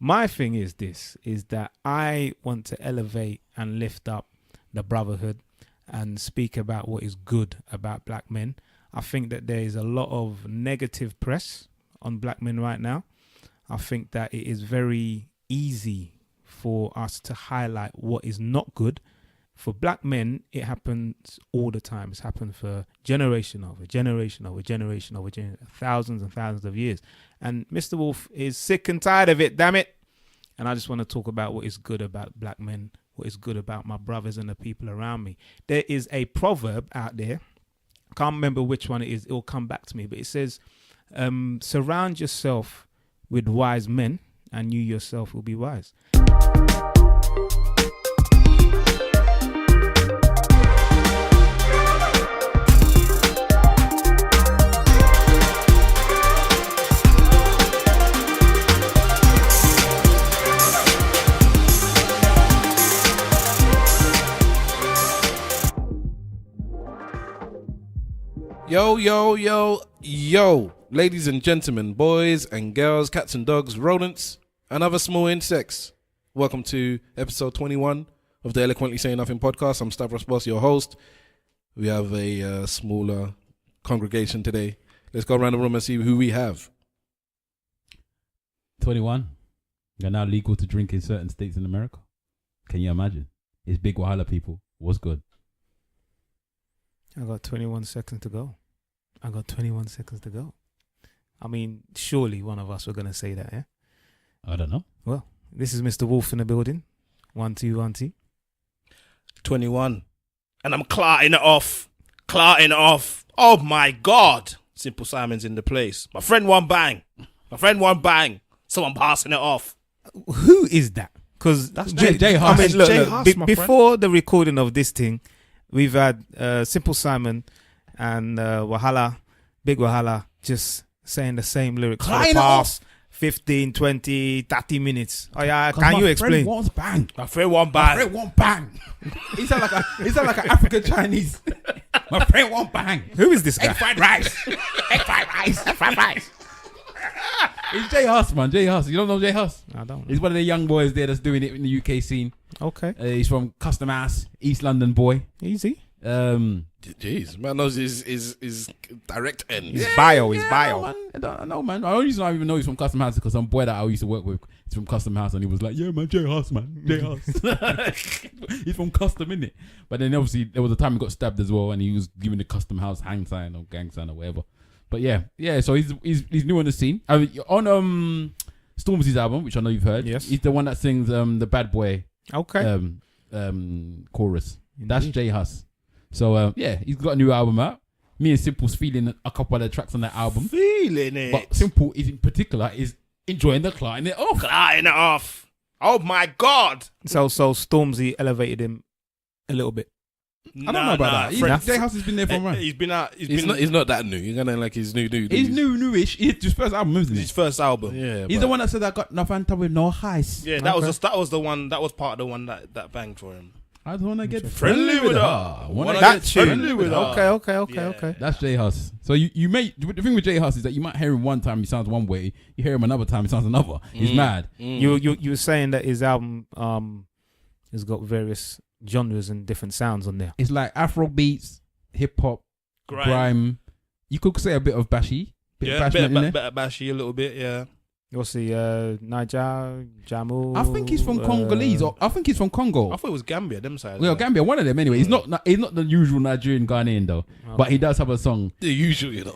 My thing is that I want to elevate and lift up the brotherhood and speak about what is good about black men. I think that there is a lot of negative press on black men right now. I think that it is very easy for us to highlight what is not good. For black men, it happens all the time. It's happened for generation over generation, thousands and thousands of years. And Mr. Wolf is sick and tired of it, damn it. And I just want to talk about what is good about black men, what is good about my brothers and the people around me. There is a proverb out there. I can't remember which one it is. It will come back to me. But it says, surround yourself with wise men and you yourself will be wise. Yo, ladies and gentlemen, boys and girls, cats and dogs, rodents, and other small insects. Welcome to episode 21 of the Eloquently Saying Nothing podcast. I'm Stavros Boss, your host. We have a smaller congregation today. Let's go around the room and see who we have. 21. You're now legal to drink in certain states in America. Can you imagine? It's big Wahala, people. What's good? I got 21 seconds to go. I mean, surely one of us were going to say that, yeah? I don't know. Well, this is Mr. Wolf in the building. 1, 2, 1, 2. 21. And I'm clarting it off. Oh my God. Simple Simon's in the place. My friend one bang. So I'm passing it off. Who is that? Because that's Jay Huss. I mean, look, before the recording of this thing, we've had Simple Simon and Big Wahala, just saying the same lyrics for the past 15, 20, 30 minutes. Oh yeah, can you explain? My friend won't bang. He sound like an African Chinese. My friend won't bang. Who is this guy? Egg fried rice. It's Jay Huss, man. Jay Huss. You don't know Jay Huss? I don't know. He's one of the young boys there that's doing it in the UK scene. Okay. He's from Custom House, East London boy. Easy. Jeez, man knows his direct end. His bio. I know, man. The only reason I even know he's from Custom House is because some boy that I used to work with is from Custom House, and he was like, "Yeah, man, Jay Huss, man, Jay Huss." He's from Custom, innit? But then obviously there was a time he got stabbed as well, and he was giving the Custom House hang sign or gang sign or whatever. But yeah. So he's new on the scene. I mean, on Stormzy's album, which I know you've heard. Yes. He's the one that sings the Bad Boy. Okay. Chorus. Indeed. That's Jay Huss. So he's got a new album out. Me and Simple's feeling a couple of the tracks on that album. Feeling it. But Simple is in particular is enjoying the clarting it off. Oh my God. So Stormzy elevated him a little bit. I don't know about that. Jay Huss has been there for a run. He's not that new. You're gonna like his new. He's newish. It's his first album, isn't it? His first album. Yeah. He's the one that said I got no Fanta with no highs. Yeah, that was the one. That was part of the one that banged for him. I don't want to get friendly with her. Okay. That's Jay Huss. So you may, the thing with Jay Huss is that you might hear him one time he sounds one way, you hear him another time he sounds another. He's mad. You were saying that his album has got various genres and different sounds on there. It's like Afro beats, hip hop, grime. You could say a bit of bashy, bit of bashy, a little bit, yeah. You'll see Niger, Jamu. I think he's from Congolese. I think he's from Congo. I thought it was Gambia, them sides. Well, Gambia, one of them anyway. He's not the usual Nigerian Ghanaian though, but he does have a song. The usual, you know.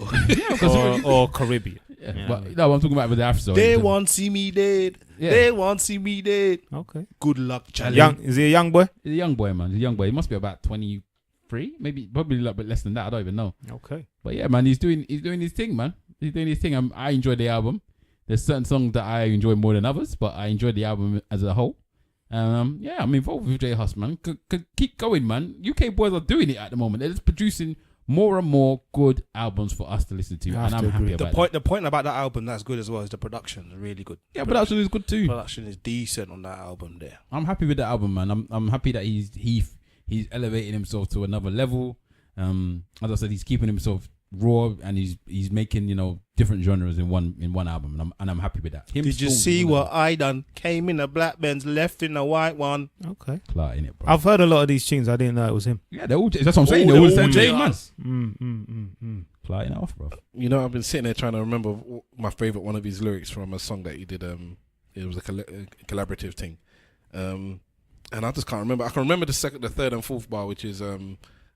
or Caribbean. Yeah. But no, I'm talking about with the Afro. They won't see me dead. Yeah. They won't see me dead. Okay. Good luck, Charlie. Is he a young boy? He's a young boy, man. He's a young boy. He must be about 23, probably a little bit less than that. I don't even know. Okay. But yeah, man, he's doing his thing, man. He's doing his thing. I enjoy the album. There's certain songs that I enjoy more than others, but I enjoy the album as a whole. I'm involved with Jay Huss, man. Keep going, man. UK boys are doing it at the moment. They're just producing more and more good albums for us to listen to, and I'm happy about that. The point about that album that's good as well is the production is really good. Yeah, production is good too. Production is decent on that album there. I'm happy with the album, man. I'm happy that he's elevating himself to another level. As I said, he's keeping himself raw, and he's making different genres in one album, and I'm happy with that. Did you see what I done? Came in a black Benz, left in a white one. Okay. Clark in it, bro. I've heard a lot of these tunes. I didn't know it was him. Yeah, they're all. That's what I'm saying. They're all the same Jay man. Clark in it off, bro. I've been sitting there trying to remember my favorite one of his lyrics from a song that he did. It was a collaborative thing, and I just can't remember. I can remember the second, the third, and fourth bar, which is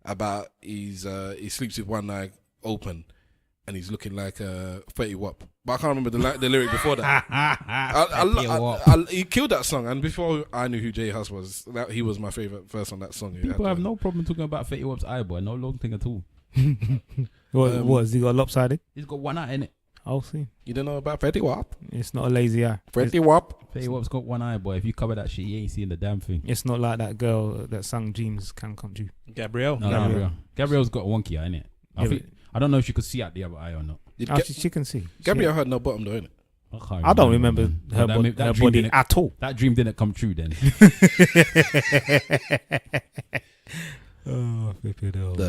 about he sleeps with one eye open, and he's looking like a Fetty Wap. But I can't remember the lyric before that. He killed that song, and before I knew who Jay Huss was, he was my favorite verse on that song. People have no problem talking about Fetty Wap's eye, boy. No long thing at all. What has he got lopsided? He's got one eye in it. I'll see. You don't know about Fetty Wap? It's not a lazy eye. Fetty Wap. Fetty Wap's got one eye, boy. If you cover that shit, you ain't seeing the damn thing. It's not like that girl that sang Dreams Can Come True. Gabrielle. No, Gabrielle's got a wonky eye in it. I don't know if she could see out the other eye or not. She can see. Gabrielle had no bottom though, innit? I don't remember her body at all. That dream didn't come true then. Oh,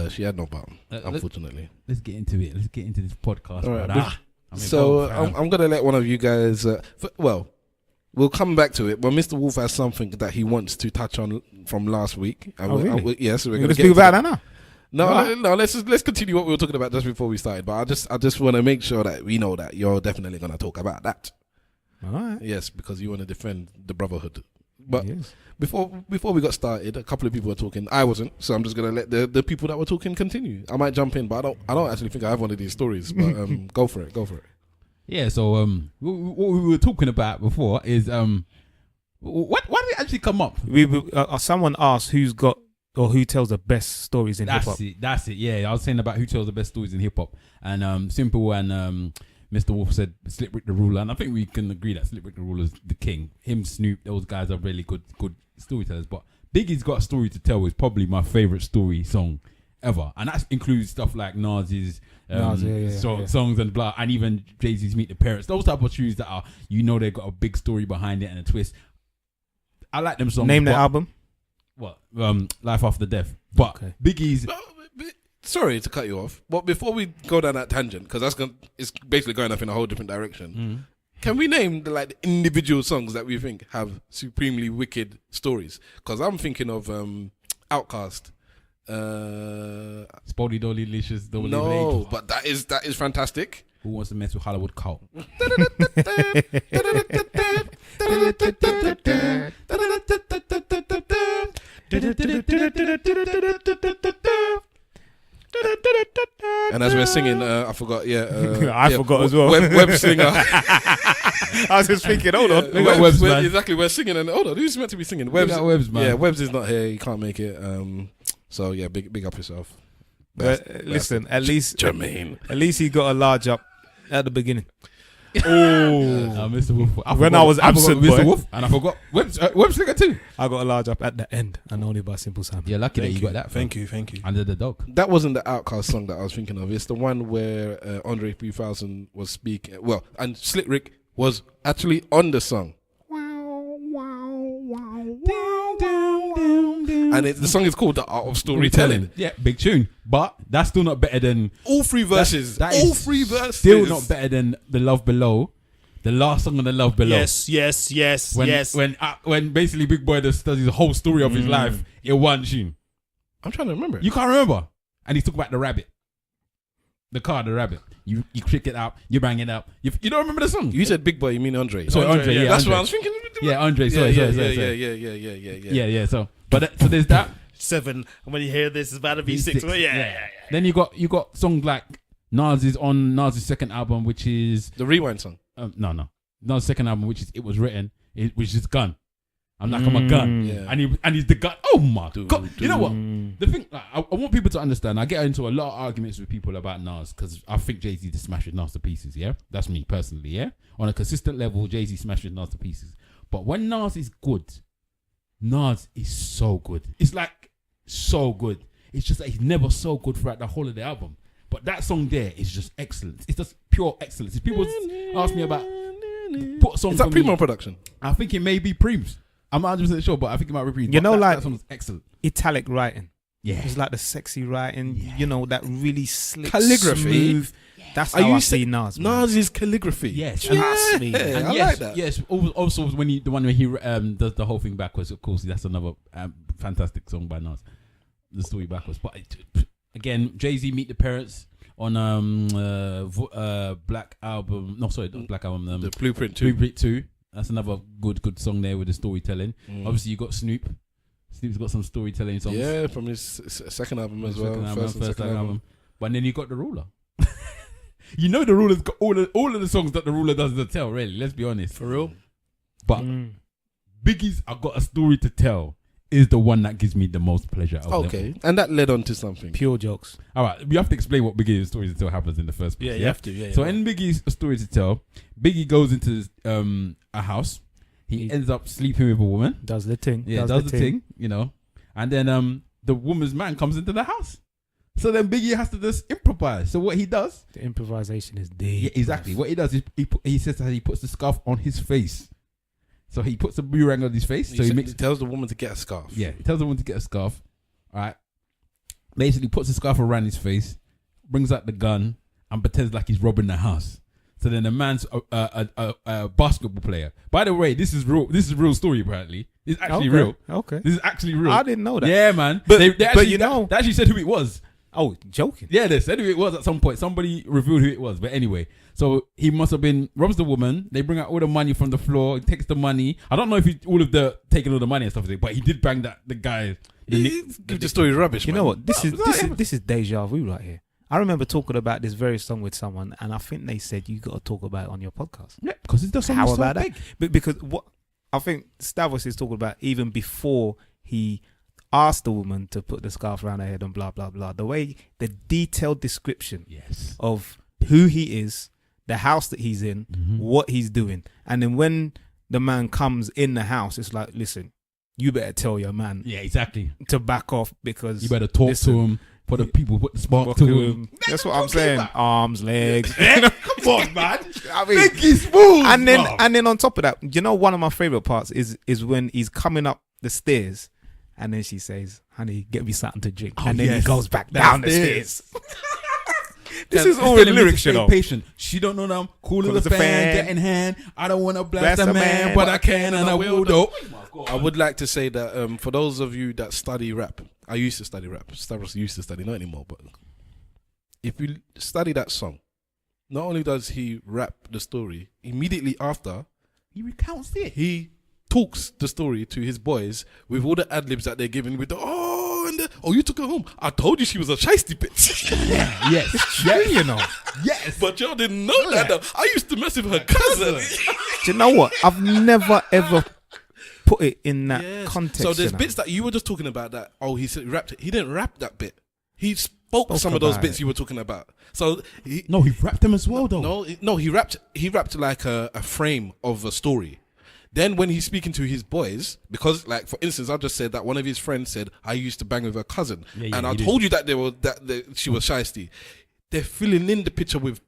she had no bottom, unfortunately. Let's get into it. Let's get into this podcast. All right, I'm going to let one of you guys... we'll come back to it, but Mr. Wolf has something that he wants to touch on from last week. Really? Yes, we're going to speak about that now. No, let's continue what we were talking about just before we started. But I just want to make sure that we know that you're definitely going to talk about that. All right. Yes, because you want to defend the brotherhood. But yes. before we got started, a couple of people were talking. I wasn't, so I'm just going to let the people that were talking continue. I might jump in, but I don't actually think I have one of these stories. But go for it. Yeah. So what we were talking about before is why did it actually come up? Someone asked who's got or who tells the best stories in hip hop. That's it. Yeah, I was saying about who tells the best stories in hip hop, and Simple and Mr. Wolf said Slick Rick the Ruler, and I think we can agree that Slick Rick the Ruler is the king. Him, Snoop, those guys are really good storytellers. But Biggie's Got a Story to Tell is probably my favorite story song ever, and that includes stuff like Nas's songs and blah, and even Jay-Z's Meet the Parents. Those type of tunes that are, they've got a big story behind it and a twist. I like them songs. Name the album. What? Life After Death. But okay. Biggie's. Sorry to cut you off, but before we go down that tangent, because it's basically going off in a whole different direction. Can we name the individual songs that we think have supremely wicked stories? Because I'm thinking of Outkast. Spotty Dolly Licious. No, but that is fantastic. Who Wants to Mess with Hollywood Cult? And as we're singing, I forgot. I forgot as well. Web singer. I was just thinking, hold on. Exactly, we're singing, and hold on, who's meant to be singing? Webbs, man. Yeah, Webbs is not here. He can't make it. So yeah, big up yourself. Listen, at least Jermaine. At least he got a large up at the beginning. Mr. Wolf. I was absent, Mr. Wolf, and I forgot Web Slinger too. I got a large up at the end, and only by Simple Simon. Yeah, lucky that you got that. Thank you. Under the Dog. That wasn't the Outkast song that I was thinking of. It's the one where Andre 3000 was speaking. Well, and Slick Rick was actually on the song. And the song is called The Art of Storytelling. Yeah, big tune. But that's still not better than... All three verses. All three verses. Still not better than The Love Below. The last song on The Love Below. Yes. When basically Big Boy does his whole story of his life in one tune. I'm trying to remember it. You can't remember. And he's talking about the rabbit. The rabbit. You trick it out. You bang it up. You don't remember the song? You said Big Boy, you mean Andre. So Andre, yeah. That's Andre. what I was thinking. Yeah, Andre. Sorry. Yeah. So there's that. 7. And when you hear this, it's about to be 6. Yeah. Then you got songs like Nas is on Nas' second album, which is the Rewind song. No. Nas' second album, which is It Was Written, which is Gun. I'm like, I'm a gun. Yeah. And he's the gun. Oh my God. You know what? The thing, I want people to understand, I get into a lot of arguments with people about Nas because I think Jay-Z just smashes Nas to pieces, yeah? That's me personally, yeah? On a consistent level, Jay-Z smashes Nas to pieces. But when Nas is good, Nas is so good. It's like so good. It's just that he's never so good throughout the whole of the album. But that song there is just excellent. It's just pure excellence. If people ask me about put a song, is that Primo production? I think it may be Preem's. I'm not 100% sure, but I think it might be Preem's. That song's excellent. Italic writing. Yeah. It's like the sexy writing, you know, that really slick, Calligraphy? smooth. That's Are how you I sa- see Nas. Man. Nas is calligraphy. Yes. Trust me. Yeah, And I yes, like that. Yes. Also, when the one where he does the whole thing backwards, of course, that's another fantastic song by Nas. The story backwards, but again, Jay-Z Meet the Parents on Black Album. No, sorry, not Black Album. The Blueprint 2. Blueprint 2. That's another good song there with the storytelling. Obviously, you got Snoop. Snoop's got some storytelling songs. Yeah, from his second album as well. First album. But then you got The Ruler. You know The Ruler's got all of the songs that The Ruler does to tell, really. Let's be honest. For real? But Biggie's I Got a Story to Tell is the one that gives me the most pleasure. Okay. And that led on to something. Pure jokes. All right, we have to explain what Biggie's Story to Tell happens in the first place. Yeah, you have to. Yeah. So in Biggie's Story to Tell, Biggie goes into a house. He ends up sleeping with a woman. Does the thing. Yeah, does the thing, you know. And then the woman's man comes into the house. So then Biggie has to just improvise. So what he does... The improvisation is deep. Yeah, exactly. What he does is he says that he puts the scarf on his face. So he puts a boomerang on his face. He So he tells the woman to get a scarf. Yeah, he tells the woman to get a scarf. All right. Basically puts the scarf around his face, brings out the gun, and pretends like he's robbing the house. So then the man's a basketball player. By the way, this is real. This is a real story. Apparently, it's actually real. Okay. This is actually real. I didn't know that. Yeah, man. But- they but actually, you know- they actually said who it was. Oh, joking. Yeah, they said who it was at some point. Somebody revealed who it was. But anyway, so he must have been robs the woman. They bring out all the money from the floor. He takes the money. I don't know if he taking all the money and stuff, but he did bang the guy. Give the story rubbish, You man. know what? This is deja vu right here. I remember talking about this very song with someone, and I think they said you got to talk about it on your podcast. Yeah, because it's the song. How so about big. that? Because what I think Stavros is talking about, even before he asked the woman to put the scarf around her head and blah blah blah. The detailed description Yes. of who he is, the house that he's in, what he's doing, and then when the man comes in the house, it's like, listen, you better tell your man Yeah, exactly. to back off because You better talk listen, to him. For the people, put the spark to him. That's what I'm saying. Arms, legs. Come on, man. I mean, Biggie's smooth. and then on top of that, you know, one of my favorite parts is when he's coming up the stairs, and then she says, "Honey, get me something to drink," and then he goes back down the stairs. This is all in lyrics, you know. Patient. She don't know that I'm cool as a fan, getting hand. I don't want to blast a man, but I can and I will though. I would like to say that for those of you that study rap, I used to study rap. Stavros used to study, not anymore. But if you study that song, not only does he rap the story, immediately after He recounts it. he talks the story to his boys with all the ad libs that they're giving with the you took her home. I told you she was a shiesty bitch. Yes. Yeah, you know. Yes. But y'all didn't know that though. I used to mess with her cousin. Do you know what? I've never ever put it in that Yes. context. So there's you know. bits that you were just talking about that. Oh, he said he rapped it. He didn't rap that bit. He spoke some of those about bits it. you were talking about. So he No, he rapped them as well though. no he rapped like a frame of a story. Then when he's speaking to his boys, because like for instance, I just said that one of his friends said I used to bang with her cousin, Yeah, and I he did. told you that she was shiesty. They're filling in the picture with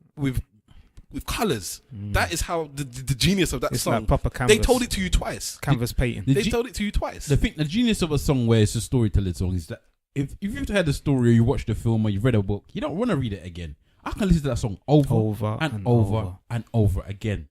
colors. That is how the genius of that It's song. like proper canvas. They told it to you twice. Canvas painting. The They ge- told it to you twice. The genius of a song where it's a storytelling song is that if you've heard the story or you watched the film or you've read a book, you don't want to read it again. I can listen to that song over and over again.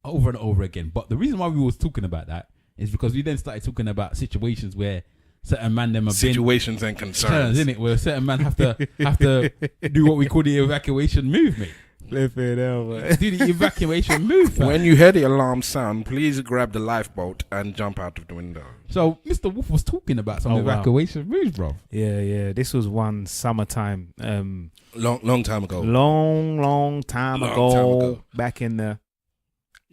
Over and over again. But the reason why we was talking about that is because we then started talking about situations where certain man them have Situations and been concerns. in it, where certain man have to do what we call the evacuation move, mate. Do the evacuation move. fam. When you hear the alarm sound, please grab the lifeboat and jump out of the window. So Mr. Wolf was talking about some Oh, wow. evacuation moves, bro. Yeah. This was one summertime. Long time ago. Long time ago. Back in the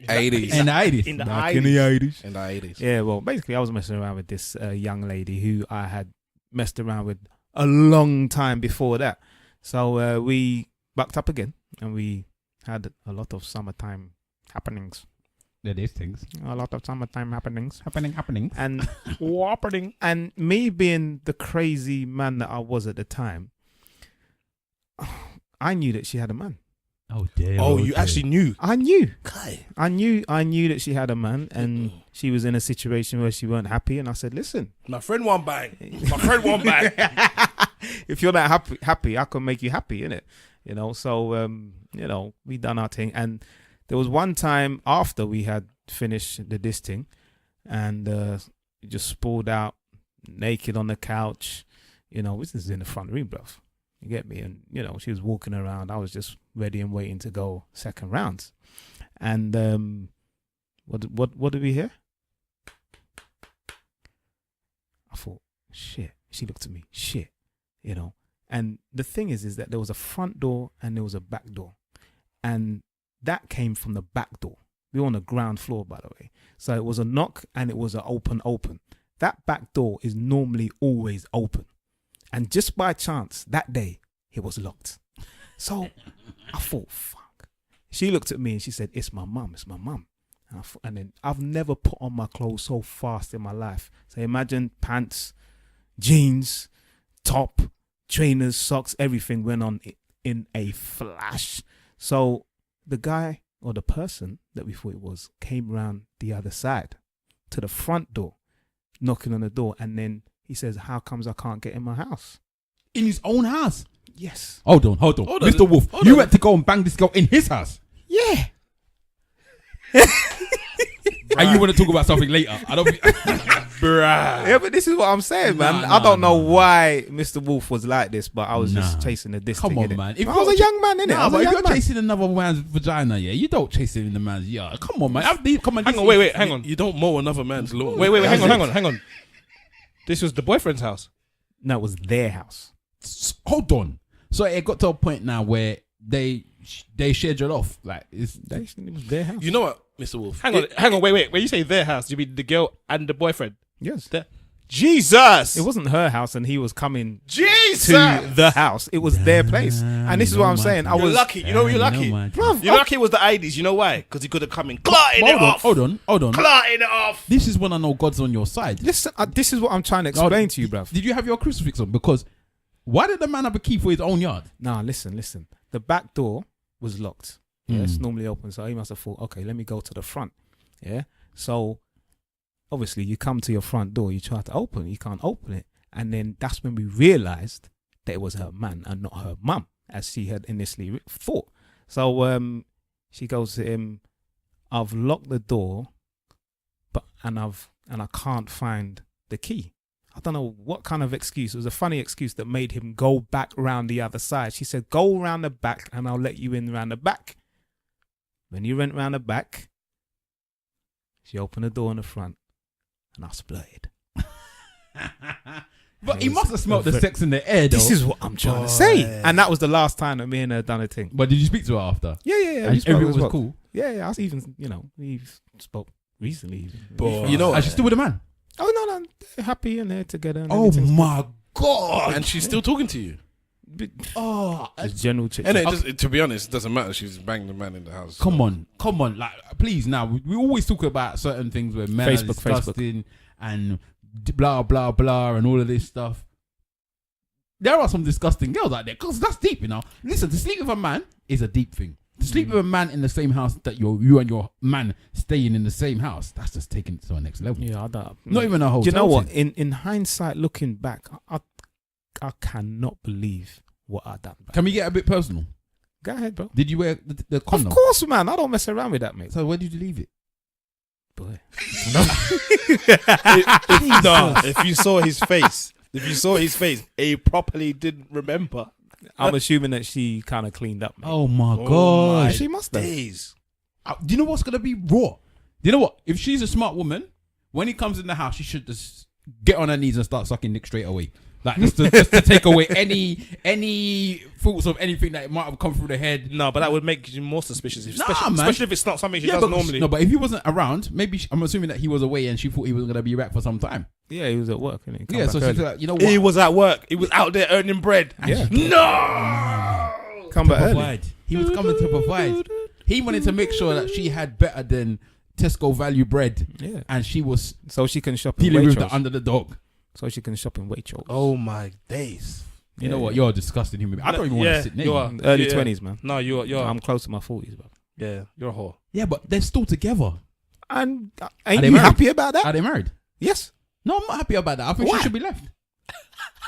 80s. In the 80s. In the back 80s. in the 80s. In the 80s. Yeah, well, basically, I was messing around with this young lady who I had messed around with a long time before that. So we bucked up again, and we had a lot of summertime happenings. Yeah, these things. A lot of summertime happenings. Happening. And happening. And me being the crazy man that I was at the time, I knew that she had a man. Oh damn. Oh, you actually knew. I knew. Kai. I knew that she had a man and she was in a situation where she weren't happy. And I said, listen, My friend won't bang. My friend won't bang. if you're not happy, I can make you happy, innit? You know, so, we done our thing. And there was one time after we had finished this thing and just sprawled out naked on the couch, this is in the front room, bruv. You get me? And, she was walking around. I was just ready and waiting to go second rounds. And what did we hear? I thought, shit. She looked at me, shit, And the thing is that there was a front door and there was a back door. And that came from the back door. We were on the ground floor, by the way. So it was a knock and it was an open. That back door is normally always open. And just by chance, that day, it was locked. So I thought, fuck. She looked at me and she said, it's my mum. And then I've never put on my clothes so fast in my life. So imagine pants, jeans, top, trainers, socks, everything went on in a flash. So the guy or the person that we thought it was came round the other side to the front door, knocking on the door. And then he says, how comes I can't get in my house? In his own house? Yes. Hold on. Mr. Wolf, you went to go and bang this girl in his house? Yeah. And you want to talk about something later? I don't. Bruh. Yeah, but this is what I'm saying, man. I don't know why Mr. Wolf was like this, but I was just chasing the distance. Come on, man. I was a young man, innit? Nah, but if you're chasing another man's vagina, yeah, you don't chase it in the man's yard. Come on, man. Hang on, wait, hang on. You don't mow another man's lawn. Wait, hang on. This was the boyfriend's house. No, it was their house. Hold on. So it got to a point now where they scheduled off. Like it was their house. You know what, Mr. Wolf? Hang on, wait. When you say their house, you mean the girl and the boyfriend? Yes. Jesus! It wasn't her house and he was coming Jesus! to the house. It was their place. And this is what I'm saying. I You're was lucky. You know you're lucky. Bruv, You're lucky it was the 80s. You know why? Because he could have come in clotting it off. Hold on. Clotting it off. This is when I know God's on your side. Listen, this is what I'm trying to explain to you, bruv. Did you have your crucifix on? Because why did the man have a key for his own yard? Nah, listen. The back door was locked. Yeah, it's normally open. So he must have thought, okay, let me go to the front. Yeah. So obviously you come to your front door, you try to open it, you can't open it. And then that's when we realized that it was her man and not her mum, as she had initially thought. So she goes to him, I've locked the door, and I can't find the key. I don't know what kind of excuse. It was a funny excuse that made him go back round the other side. She said, go round the back and I'll let you in round the back. When you went round the back, she opened the door in the front and I splurted. But he must have smelled the sex in the air, though. This is what I'm trying to say. And that was the last time that me and her done a thing. But did you speak to her after? Yeah. And everything was cool? Yeah. I was even, we spoke recently. But you know what? And she's still with the man? Oh, no. They're happy and they're together. And oh, my God. And she's still talking to you. It's general chick. And to be honest, it doesn't matter. She's banged the man in the house. Come on. Like, please, now, we always talk about certain things where men are disgusting and blah, blah, blah, and all of this stuff. There are some disgusting girls out there, because that's deep, Listen, to sleep with a man is a deep thing. To sleep with a man in the same house that you and your man staying in the same house, that's just taking it to the next level. Yeah, I don't. Not even a hotel. Do you know what? thing. In hindsight, looking back, I cannot believe what I done. Can we get a bit personal? Go ahead, bro. Did you wear the condom? Of course, man. I don't mess around with that, mate. So where did you leave it? Boy. If you saw his face, he properly didn't remember. I'm assuming that she kind of cleaned up, mate. Oh my God. She must have. Days. Do you know what's going to be raw? Do you know what? If she's a smart woman, when he comes in the house, she should just get on her knees and start sucking Nick straight away. Like, just to take away any thoughts of anything that might have come through the head. No, but that would make you more suspicious. Man. Especially if it's not something she does normally. No, but if he wasn't around, maybe I'm assuming that he was away and she thought he was going to be back for some time. Yeah, he was at work, innit? Yeah, so she's like, you know what? He was at work. He was out there earning bread. Yeah. No! Come back early. He was coming to provide. He wanted to make sure that she had better than Tesco value bread. Yeah. And she was So she can shop in dealing with Waitrose. the under the dog. So she can shop in Waitrose. Oh my days. You know what? You're a disgusting human being. I don't even want to sit near you you. are. Early Yeah. 20s, man. No, you're. I'm close to my 40s, bro. Yeah, you're a whore. Yeah, but they're still together. And Are ain't they you married? happy about that? Are they married? Yes. No, I'm not happy about that. I think Why? she should be left.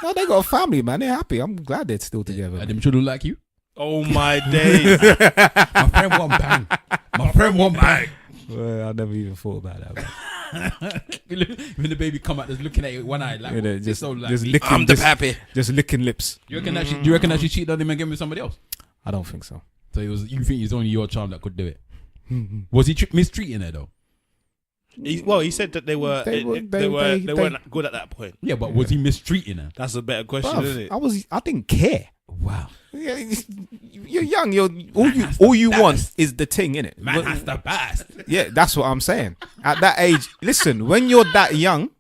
No, they got a family, man. They're happy. I'm glad they're still together. And them children like you. Oh my days. My friend won't bang. My friend won't bang. Well, I never even thought about that, man. When the baby come out, just looking at it with one eye, like You know, just so like. just licking, I'm the pappy. just licking lips. Do you reckon that she cheated on him and gave him with somebody else? I don't think so. So it was. You think it's only your charm that could do it? Was he mistreating her though? He said that they weren't good at that point. Yeah, but was he mistreating her? That's a better question, Bruv, isn't it? I didn't care. Wow. Yeah, you're young. All you want is the ting, innit? Man, that's the best. Yeah, that's what I'm saying. At that age, listen, when you're that young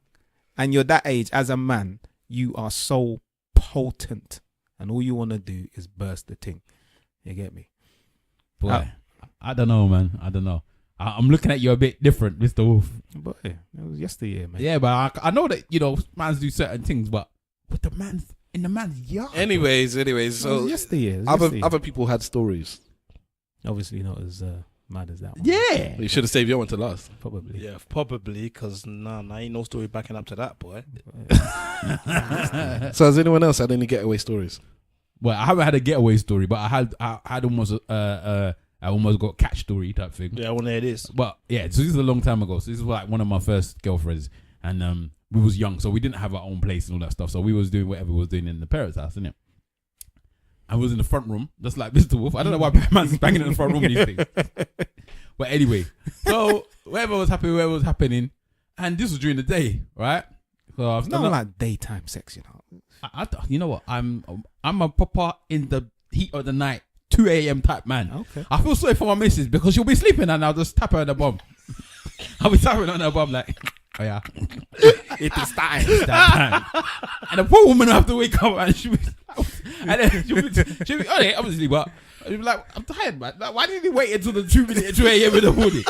and you're that age as a man, you are so potent, and all you want to do is burst the ting. You get me? Boy, I don't know, man. I don't know. I'm looking at you a bit different, Mr. Wolf. But yeah, it was yesteryear, man. Yeah, but I know that, mans do certain things, but with the man's yard. Anyways, It was so yesteryear. It was other yesteryear. other people had stories. Obviously not as mad as that one. Yeah. You should have saved your one to last. Probably. Yeah, probably, because ain't no story backing up to that, boy. So has anyone else had any getaway stories? Well, I haven't had a getaway story, but I had almost I almost got catch story type thing. Yeah, I want to hear this. But yeah, so this is a long time ago. So this is like one of my first girlfriends, and we was young, so we didn't have our own place and all that stuff. So we was doing whatever we was doing in the parents' house, innit? I was in the front room, just like Mr. Wolf. I don't know why man's banging in the front room these things. But anyway, so whatever was happening, and this was during the day, right? So I've It's not done like daytime sex, you know. you know what? I'm a proper in the heat of the night, 2 a.m. type man. Okay. I feel sorry for my missus because she'll be sleeping and I'll just tap her on the bum. I'll be tapping on her bum like, oh yeah, it is time. It's that time. And the poor woman will have to wake up and she'll be okay, obviously, but she'll be like, I'm tired, man. Like, why did you wait until the 2 a.m. in the morning?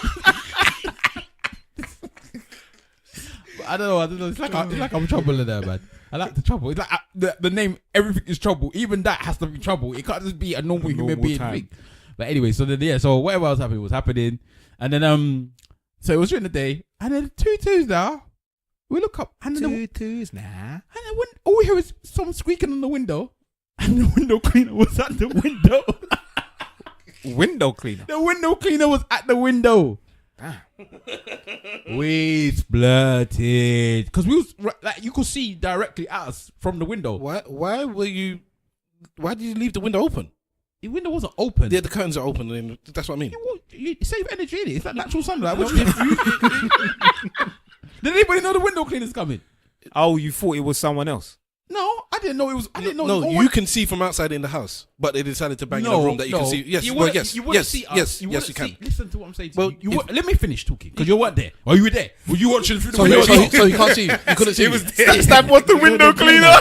I don't know. It's like I'm trouble in there, man. I like the trouble. It's like the name, everything is trouble. Even that has to be trouble. It can't just be a normal human being thing. But anyway, so whatever was happening. And then, so it was during the day. And then 2-2s now, we look up. And then 2-2s now. And then all we hear is someone squeaking on the window. And the window cleaner was at the window. Window cleaner. The window cleaner was at the window. We splurted because we was like you could see directly at us from the window. Why did you leave the window open? The window wasn't open. Yeah, the curtains are open, and that's what I mean. You save energy in it. It's like natural sunlight. Did anybody know the window cleaner's coming? Oh, you thought it was someone else? No, I didn't know it was. I didn't know. No, you can see from outside in the house, but they decided to bang in a room that you can see. Yes, yes, you can. Listen to what I'm saying. Well, let me finish talking because you weren't there. Or you were there? Were you watching through the So window? so you can't see. You couldn't see. Stab was the window cleaner.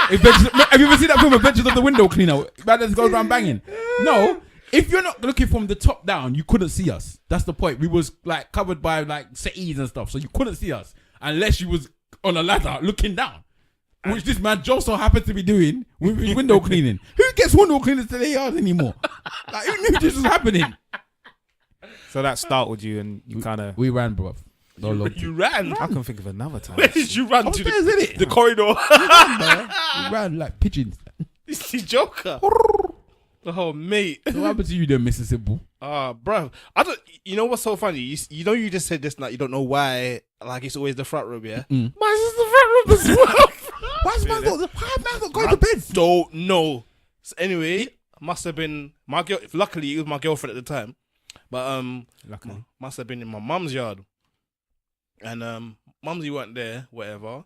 Have you ever seen that film, Adventures of the Window Cleaner? Man that goes around banging. No, if you're not looking from the top down, you couldn't see us. That's the point. We was like covered by like settees and stuff, so you couldn't see us unless you was on a ladder looking down. Which this man just so happened to be doing with his window cleaning. Who gets window cleaners to their yard anymore? Like, who knew this was happening? So that startled you, and you kind of. We ran, bro. You ran. I can think of another time. Where did you run to? Upstairs, innit? The corridor. We ran like pigeons. It's the Joker. Oh, mate. So what happened to you then, Mr. Simple? Bro. I don't. You know what's so funny? You know, you just said this. Like, you don't know why. Like, it's always the front room. Yeah. Mine's just the front room as well. Why man not going to bed? Don't know. So anyway, must have been my girl. Luckily, it was my girlfriend at the time, but Luckily. must have been in my mum's yard, and mumsy weren't there, whatever.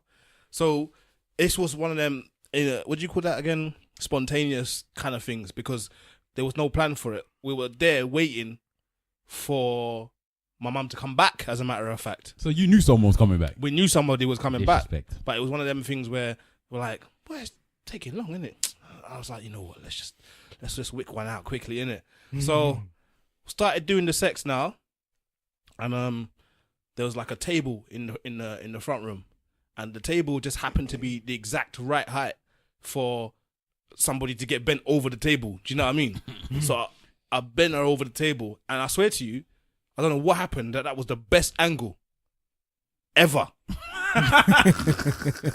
So this was one of them. What do you call that again? Spontaneous kind of things, because there was no plan for it. We were there waiting for my mum to come back. As a matter of fact, So you knew someone was coming back. we knew somebody was coming back. Disrespect. But it was one of them things where we're like, boy, it's taking long, isn't it? I was like, you know what, let's just wick one out quickly, innit? So started doing the sex now, and there was like a table in the front room, and the table just happened to be the exact right height for somebody to get bent over the table. Do you know what I mean? So I bent her over the table, and I swear to you, I don't know what happened. That was the best angle ever.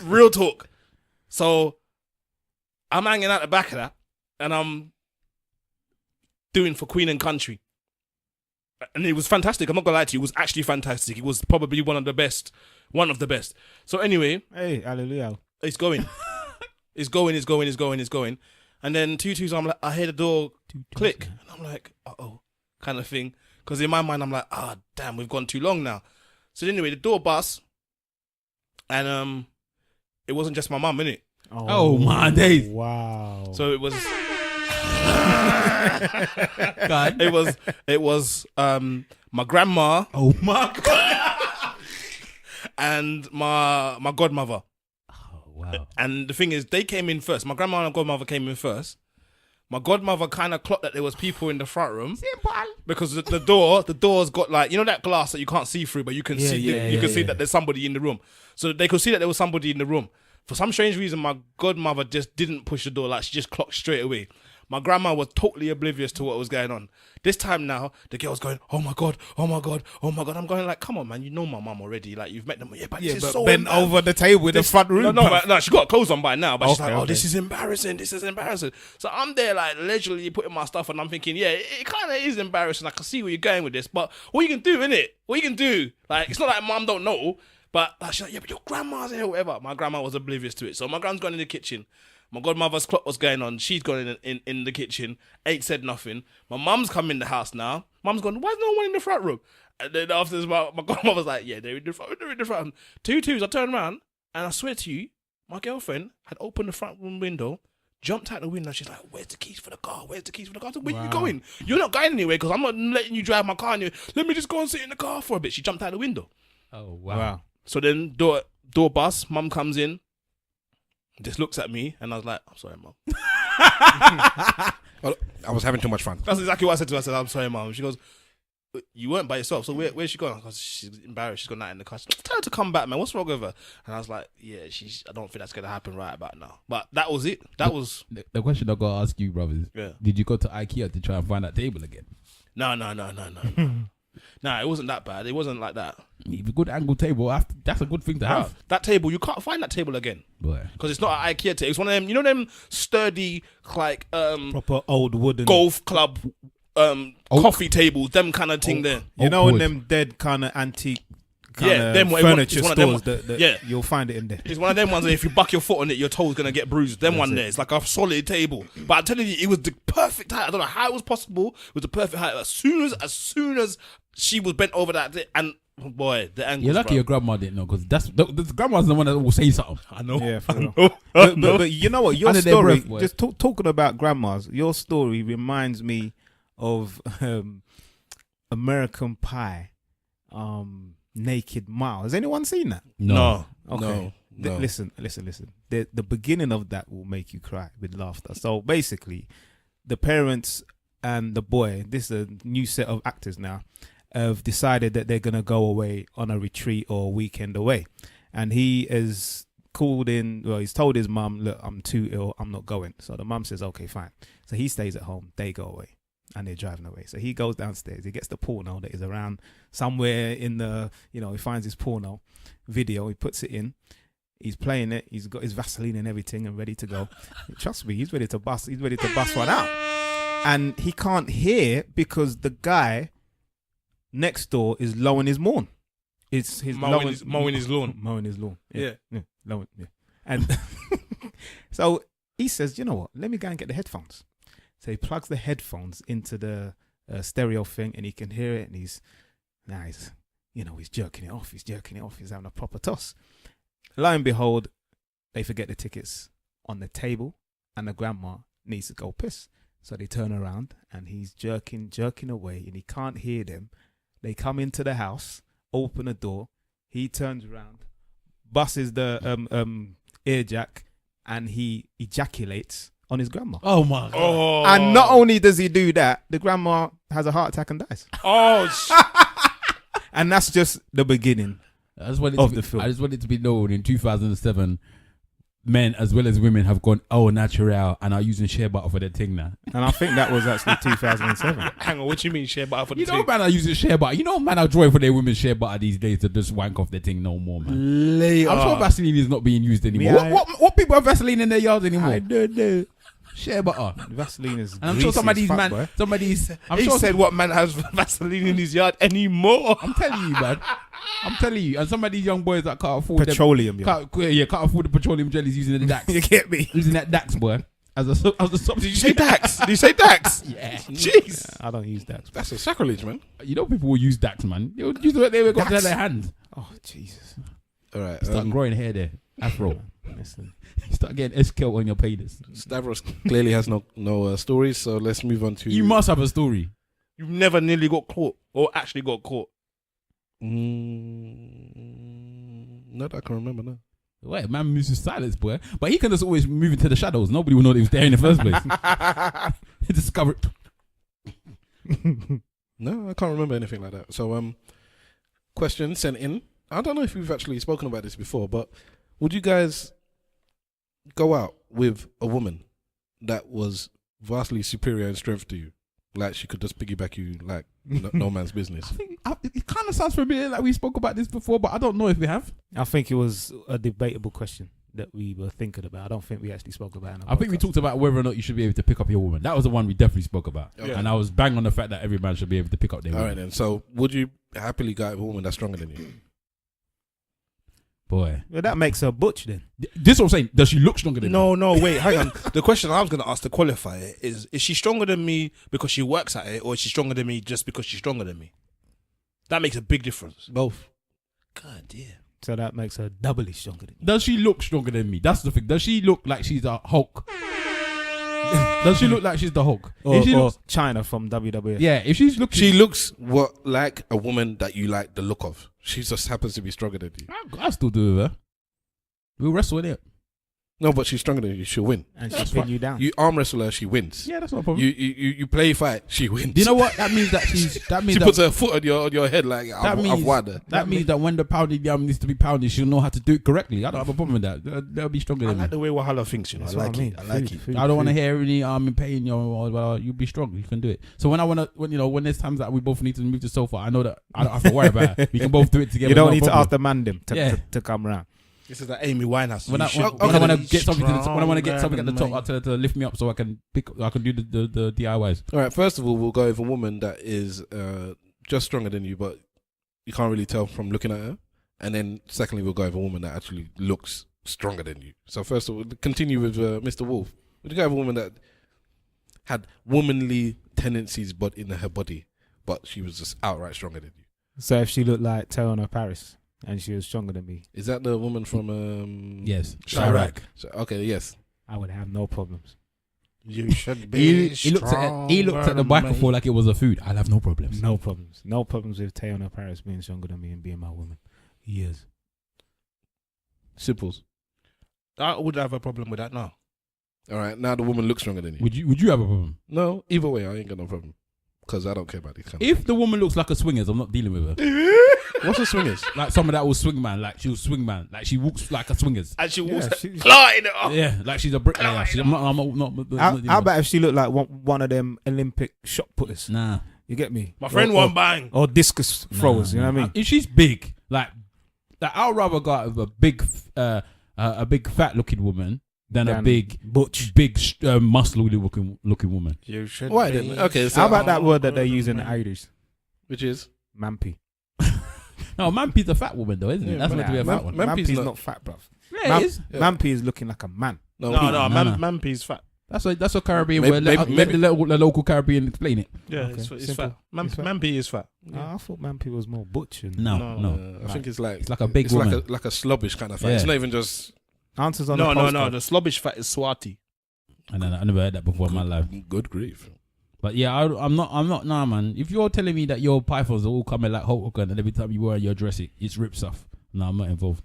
Real talk. So I'm hanging out the back of that, and I'm doing for Queen and Country. And it was fantastic. I'm not gonna lie to you. It was actually fantastic. It was probably one of the best. So anyway, Hey, hallelujah. it's going. It's going. And then Tutu's, I hear the door click. And I'm like, uh-oh, kind of thing. Because in my mind, I'm like, damn, we've gone too long now. So anyway, the door busts. And it wasn't just my mum, innit? Oh, my days. Wow. So it was... God. It was my grandma Oh my God. and my godmother. Oh, wow. And the thing is, they came in first. My grandma and godmother came in first. My godmother kind of clocked that there was people in the front room because the door's got like, you know, that glass that you can't see through, but you can see that there's somebody in the room. So they could see that there was somebody in the room. For some strange reason, my godmother just didn't push the door. Like, she just clocked straight away. My grandma was totally oblivious to what was going on. This time now, the girl's going, oh my God. I'm going like, come on, man, you know my mum already. Like, you've met them. Yeah, but this is so bent over the table in the front room. No, she got clothes on by now. But she's like, Okay. this is embarrassing. So I'm there like leisurely putting my stuff on. I'm thinking, yeah, it kind of is embarrassing. I can see where you're going with this. But what you can do, innit? What you can do? Like, it's not like mum don't know. But she's like, yeah, but your grandma's here, whatever. My grandma was oblivious to it. So my grand's gone in the kitchen. My godmother's clock was going on. She's gone in the kitchen. Ain't said nothing. My mum's come in the house now. Mum's gone, why's no one in the front room? And then after this, my godmother's like, yeah, they're in the front. Two twos. I turned around, and I swear to you, my girlfriend had opened the front room window, jumped out the window. She's like, where's the keys for the car? I said, where you going? You're not going anywhere because I'm not letting you drive my car anywhere. Let me just go and sit in the car for a bit. She jumped out the window. Oh, wow. So then door bust, mum comes in, just looks at me, and I was like, I'm sorry, mum. I was having too much fun. That's exactly what I said to her. I said, I'm sorry, mum. She goes, you weren't by yourself, so where's she gone? Because she's embarrassed. She's gone out in the car. She goes, tell her to come back, man. What's wrong with her? And I was like, yeah, I don't think that's going to happen right about now. But that was it. That was... The question I got to ask you, brothers. Yeah. Did you go to IKEA to try and find that table again? No. Nah, it wasn't that bad. It wasn't like that. If a good angle table, that's a good thing to have. That table, you can't find that table again. Boy. Because it's not an IKEA table. It's one of them, you know them sturdy, like, Proper old wooden golf club coffee tables, them kind of thing there. You know, in wood. them dead kind of antique them furniture it's one of stores them, yeah. you'll find it in there. It's one of them ones that if you buck your foot on it, your toe's going to get bruised. Them one there. It's like a solid table. But I'm telling you, it was the perfect height. I don't know how it was possible. It was the perfect height. As soon as she was bent over that, and boy, the angles. You're lucky your grandma didn't know because the grandma's the one that will say something. I know. Yeah, for real. But you know what? Your Under their story, breath, boy. just talking about grandmas, your story reminds me of American Pie, Naked Mile. Has anyone seen that? No. Okay. No. Listen. The beginning of that will make you cry with laughter. So basically, the parents and the boy, this is a new set of actors now, have decided that they're going to go away on a retreat or a weekend away. And he is called in, well, he's told his mum, look, I'm too ill, I'm not going. So the mum says, okay, fine. So he stays at home, they go away. And they're driving away. So he goes downstairs. He gets the porno that is around somewhere in the, he finds his porno video. He puts it in. He's playing it. He's got his Vaseline and everything and ready to go. Trust me, he's ready to bust. He's ready to bust one out. And he can't hear because the guy next door is lowing his lawn. It's his mowing his lawn. Mowing his lawn. Yeah. Lowing, yeah. And so he says, you know what? Let me go and get the headphones. So he plugs the headphones into the stereo thing and he can hear it and he's jerking it off. He's having a proper toss. Lo and behold, they forget the tickets on the table and the grandma needs to go piss. So they turn around and he's jerking away and he can't hear them. They come into the house, open the door. He turns around, busts the ear jack and he ejaculates on his grandma. Oh my God. Oh. And not only does he do that, the grandma has a heart attack and dies. And that's just the beginning of the film. I just want it to be known in 2007, men as well as women have gone natural and are using shea butter for their thing now. And I think that was actually 2007. Hang on, what do you mean shea butter for the You know, thing? man are using shea butter. You know, man are drawing for their women's shea butter these days to just wank off their thing no more, man. Later. I'm sure Vaseline is not being used anymore. Yeah, What people have Vaseline in their yards anymore? I don't know. Shea butter. Vaseline is. And I'm sure some of these man, I'm He sure said what man has Vaseline in his yard anymore. I'm telling you, man. I'm telling you. And some of these young boys that can't afford Petroleum. can't afford the petroleum jellies using the Dax. You get me? Using that Dax, boy. As a substitute. Did you say Dax? Did you say Dax? Yeah. Jeez. I don't use that. That's a sacrilege, man. You know people will use Dax, man. They would use what they got to their hand. Oh Jesus! All right. Start growing hair there. Afro. Listen, Start getting SKL on your penis. Stavros clearly has no stories, so let's move on to. You must have a story. You've never nearly got caught or actually got caught. Not that I can remember now. Wait, man moves to silence, boy. But he can just always move into the shadows. Nobody will know that he was there in the first place. He discovered. No, I can't remember anything like that. So, question sent in. I don't know if we've actually spoken about this before, but would you guys go out with a woman that was vastly superior in strength to you? Like she could just piggyback you like no man's business. It kind of sounds familiar like we spoke about this before, but I don't know if we have. I think it was a debatable question that we were thinking about. I don't think we actually spoke about it. I think we talked about whether or not you should be able to pick up your woman. That was the one we definitely spoke about. Okay. And I was bang on the fact that every man should be able to pick up their All woman. right then. So, would you happily go out with a woman that's stronger than you? Boy. Well, that makes her butch then. This is what I'm saying. Does she look stronger than me? No, wait, hang on. The question I was going to ask to qualify it is she stronger than me because she works at it, or is she stronger than me just because she's stronger than me? That makes a big difference. Both. God damn. So that makes her doubly stronger than you. Does she look stronger than me? That's the thing. Does she look like she's a Hulk? Does she look like she's the Hulk? Or, If she or looks, China from WWF. yeah, if she's looking... She looks like a woman that you like the look of. She just happens to be stronger than you. I still do with her. We'll wrestle in it. No, but she's stronger than you. She'll win. And That's she'll pin fine. you down. You arm wrestle her, she wins. Yeah, that's not a problem. You play fight, she wins. Do you know what? That means that she's... That means She that, puts her foot on your head like that I've won. That means that when the pounded yam needs to be pounded, she'll know how to do it correctly. I don't have a problem with that. They'll be stronger I than me. like the way Wahala thinks, you know. That's I what like I mean. it. I like Food, it. food, I don't want to food. hear any in pain. You'll be strong. You can do it. So when there's times that we both need to move the sofa, I know that I don't have to worry about it. We can both do it together. You don't no need to problem. ask the man them Yeah. to come around. This is like Amy Winehouse. When I want to get something at the top, I tell her to lift me up so I can do the DIYs. All right. First of all, we'll go with a woman that is just stronger than you, but you can't really tell from looking at her. And then secondly, we'll go with a woman that actually looks stronger than you. So first of all, continue with Mr. Wolf. Would you go with a woman that had womanly tendencies but in her body, but she was just outright stronger than you? So if she looked like Tyrone Paris and she was stronger than me, Is that the woman from Yes, Chirac? So, okay, yes. I would have no problems. You should be He looked at the microphone like it was a food. I'll have no problems. No problems. No problems with Tyrone Paris being stronger than me and being my woman. Years. Simples. I would have a problem with that now. All right, now the woman looks stronger than you. Would you have a problem? No, either way, I ain't got no problem. Because I don't care about these kind of If the woman looks like a swingers, I'm not dealing with her. What's a swingers? Like someone that will swing man, like she will swing man, like she walks like a swingers. And she walks she's- clarting it up. Yeah, like she's a bricklayer. I'm not How about if she looked like one of them Olympic shot putters? Nah. You get me? My friend won't bang. Or discus throwers, you know what I mean? If she's big, like I'd rather go out with a big fat looking woman than a big butch. muscly looking woman. You should Why be. then? Okay, so How about that word that they use in the Irish? which is Mampy. No, Mampy's a fat woman though, isn't it? Yeah, That's meant to be a fat one. Mampy's Mampy's not- not fat, bruv. Yeah, it is. Yeah. Mampy is looking like a man. No, no. Mampy's fat. That's a Caribbean Maybe- word. maybe- Let the local Caribbean explain it. Yeah, Okay, it's simple. fat. It's fat. Mampy is fat. I thought Mampy was more butch. And No. I think it's like a big woman. like a slobbish kind of fat. Yeah. It's not even just Answers on No, the no, postcard. no. The slobbish fat is Swati. And I never heard that before in my life. good grief. But yeah, I'm not. Nah, man. If you're telling me that your pythons are all coming like Hulk Hogan and every time you wear your dress, it's rips off. No, I'm not involved.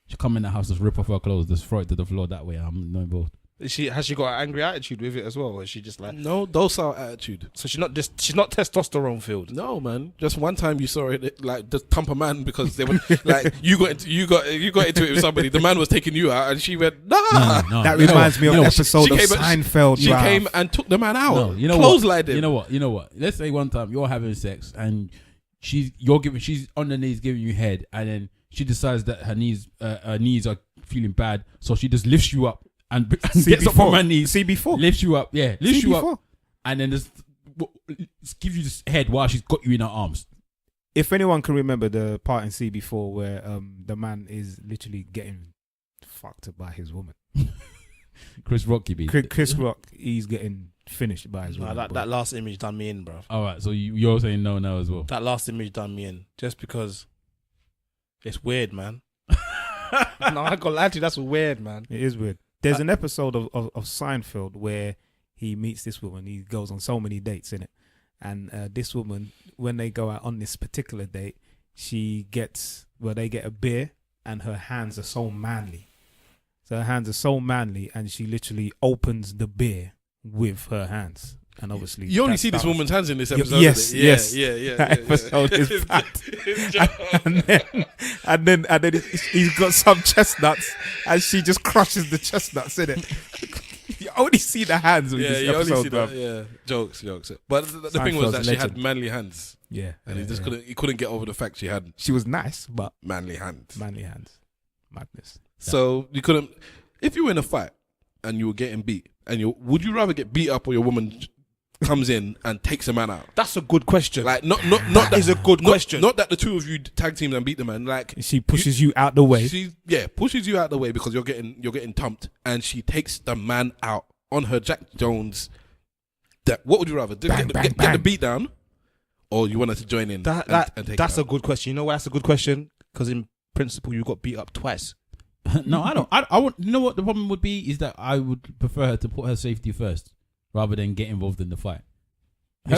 She come in the house, just rip off her clothes, just throw it to the floor that way. I'm not involved. Has she got an angry attitude with it as well, or is she just like No, docile attitude. so she's not testosterone filled? No, man. Just one time you saw it, like just thump a man because they were like you got into it with somebody. The man was taking you out, and she went, nah. No, That you know reminds what? me of You know an what? episode she of came- Seinfeld. She bruv. came and took the man out. No, you know Clotheslined him. You know what? Let's say one time you're having sex and she's on the knees giving you head, and then she decides that her knees are feeling bad, so she just lifts you up and gets up on her knees, CB4. lifts you up, lifts you up, CB4. and then just give you this head while she's got you in her arms. If anyone can remember the part in CB4 where the man is literally getting fucked by his woman. Chris Rock, you be Chris Rock, he's getting finished by his woman. That last image done me in, bro. All right, so you're saying no now as well. That last image done me in just because it's weird, man. No, I gotta lie to you, that's weird, man. It is weird. There's an episode of Seinfeld where he meets this woman. He goes on so many dates, innit? And this woman, when they go out on this particular date, they get a beer, and her hands are so manly. So her hands are so manly, and she literally opens the beer with her hands. And obviously, You only that see this starts- woman's hands in this episode. Yes, isn't it? yes. Yeah. That episode is packed. and then he's got some chestnuts, and she just crushes the chestnuts in it. You only see the hands with Yeah, this you only episode, see bro. that. Yeah, jokes. But the thing was Seinfeld's that she had legend. manly hands, Yeah, and yeah, yeah. he couldn't get over the fact she had She was nice, but manly hands. manly hands, madness. So you couldn't. If you were in a fight and you were getting beat, would you rather get beat up or your woman comes in and takes a man out? That's a good question. Like not That is a good question. Not that the two of you tag team and beat the man. Like She pushes you out the way. she pushes you out the way because you're getting thumped, and she takes the man out on her Jack Jones. What would you rather do? Bang, Get bang, the bang. beat down, or you wanted to join in? and take That's it a out? good question. You know why that's a good question? Because in principle, you got beat up twice. No, I don't. I want. You know what the problem would be is that I would prefer her to put her safety first rather than get involved in the fight.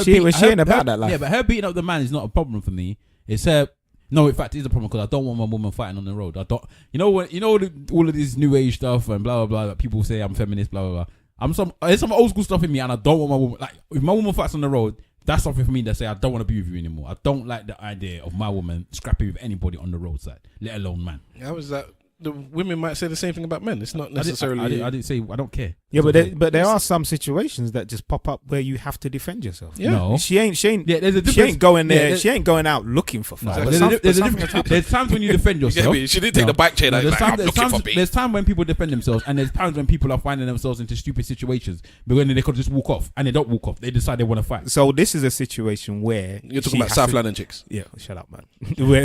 She ain't about that life. Yeah, but her beating up the man is not a problem for me. It's her. No, in fact, it is a problem because I don't want my woman fighting on the road. I don't. You know what? You know all of this new age stuff and blah blah blah. That people say I'm feminist. Blah blah blah. There's some old school stuff in me, and I don't want my woman. Like if my woman fights on the road, that's something for me that say I don't want to be with you anymore. I don't like the idea of my woman scrapping with anybody on the roadside, let alone man. How is that? The women might say the same thing about men. It's not necessarily. I didn't say I don't care. Yeah, It's but okay. there are some situations that just pop up where you have to defend yourself. Yeah. No. She ain't. Yeah, there's a difference. She ain't going there. Yeah, she ain't going out looking for fight. No, But there's, some- a, there's, a something difference. has happened. There's times when you defend You get yourself. me? She didn't take the bike chain. No, Like, I'm looking for beat. there's time when people defend themselves, and there's times when people are finding themselves into stupid situations, but when they could just walk off, and they don't walk off. They decide they want to fight. So this is a situation where You're talking she about has South to- London chicks. Yeah, shut up, man.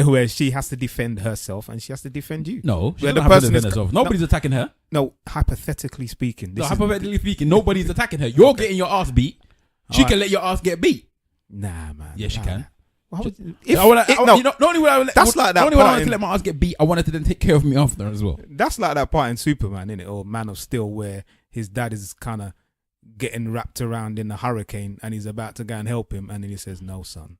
where she has to defend herself and she has to defend you. No, she's Where not the having to person defend is- herself. Nobody's attacking her. No, hypothetically speaking, No, this is hypothetically speaking, nobody's attacking her. You're getting your ass beat. She Alright. can let your ass get beat. nah, man. Yeah, she nah. can. Why would- No, if- no, you know, not only would I let, That's like that not only would I part want to in- let my ass get beat, I wanted to then take care of me after as well. that's like that part in Superman, innit? Or Man of Steel, where his dad is kind of getting wrapped around in a hurricane and he's about to go and help him, and then he says, "No, son,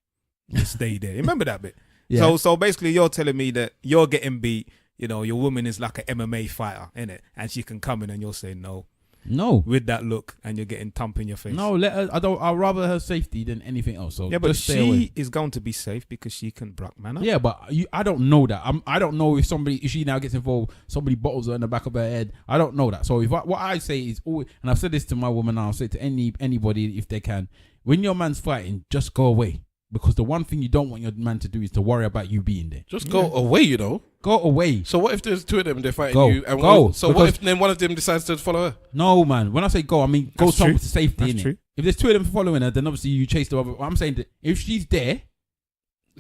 you stay there." Remember that bit? Yeah. So basically, you're telling me that you're getting beat. You know, your woman is like an MMA fighter, innit? And she can come in and you'll say no No. with that look, and you're getting thump in your face. No, let her. I'd rather her safety than anything else. So Yeah, but just stay away. she is going to be safe because she can block man up. Yeah, but I don't know that. I don't know if she now gets involved, somebody bottles her in the back of her head. I don't know that. So what I say is always, and I've said this to my woman, and I'll say it to anybody if they can, when your man's fighting, just go away. Because the one thing you don't want your man to do is to worry about you being there. Just go away, you know. Go away. So what if there's two of them, they're fighting Go. you? And Go. So what Because- if then one of them decides to follow her? No, man. When I say go, I mean go That's somewhere true. to safety. That's Innit? true. If there's two of them following her, then obviously you chase the other. I'm saying that if she's there,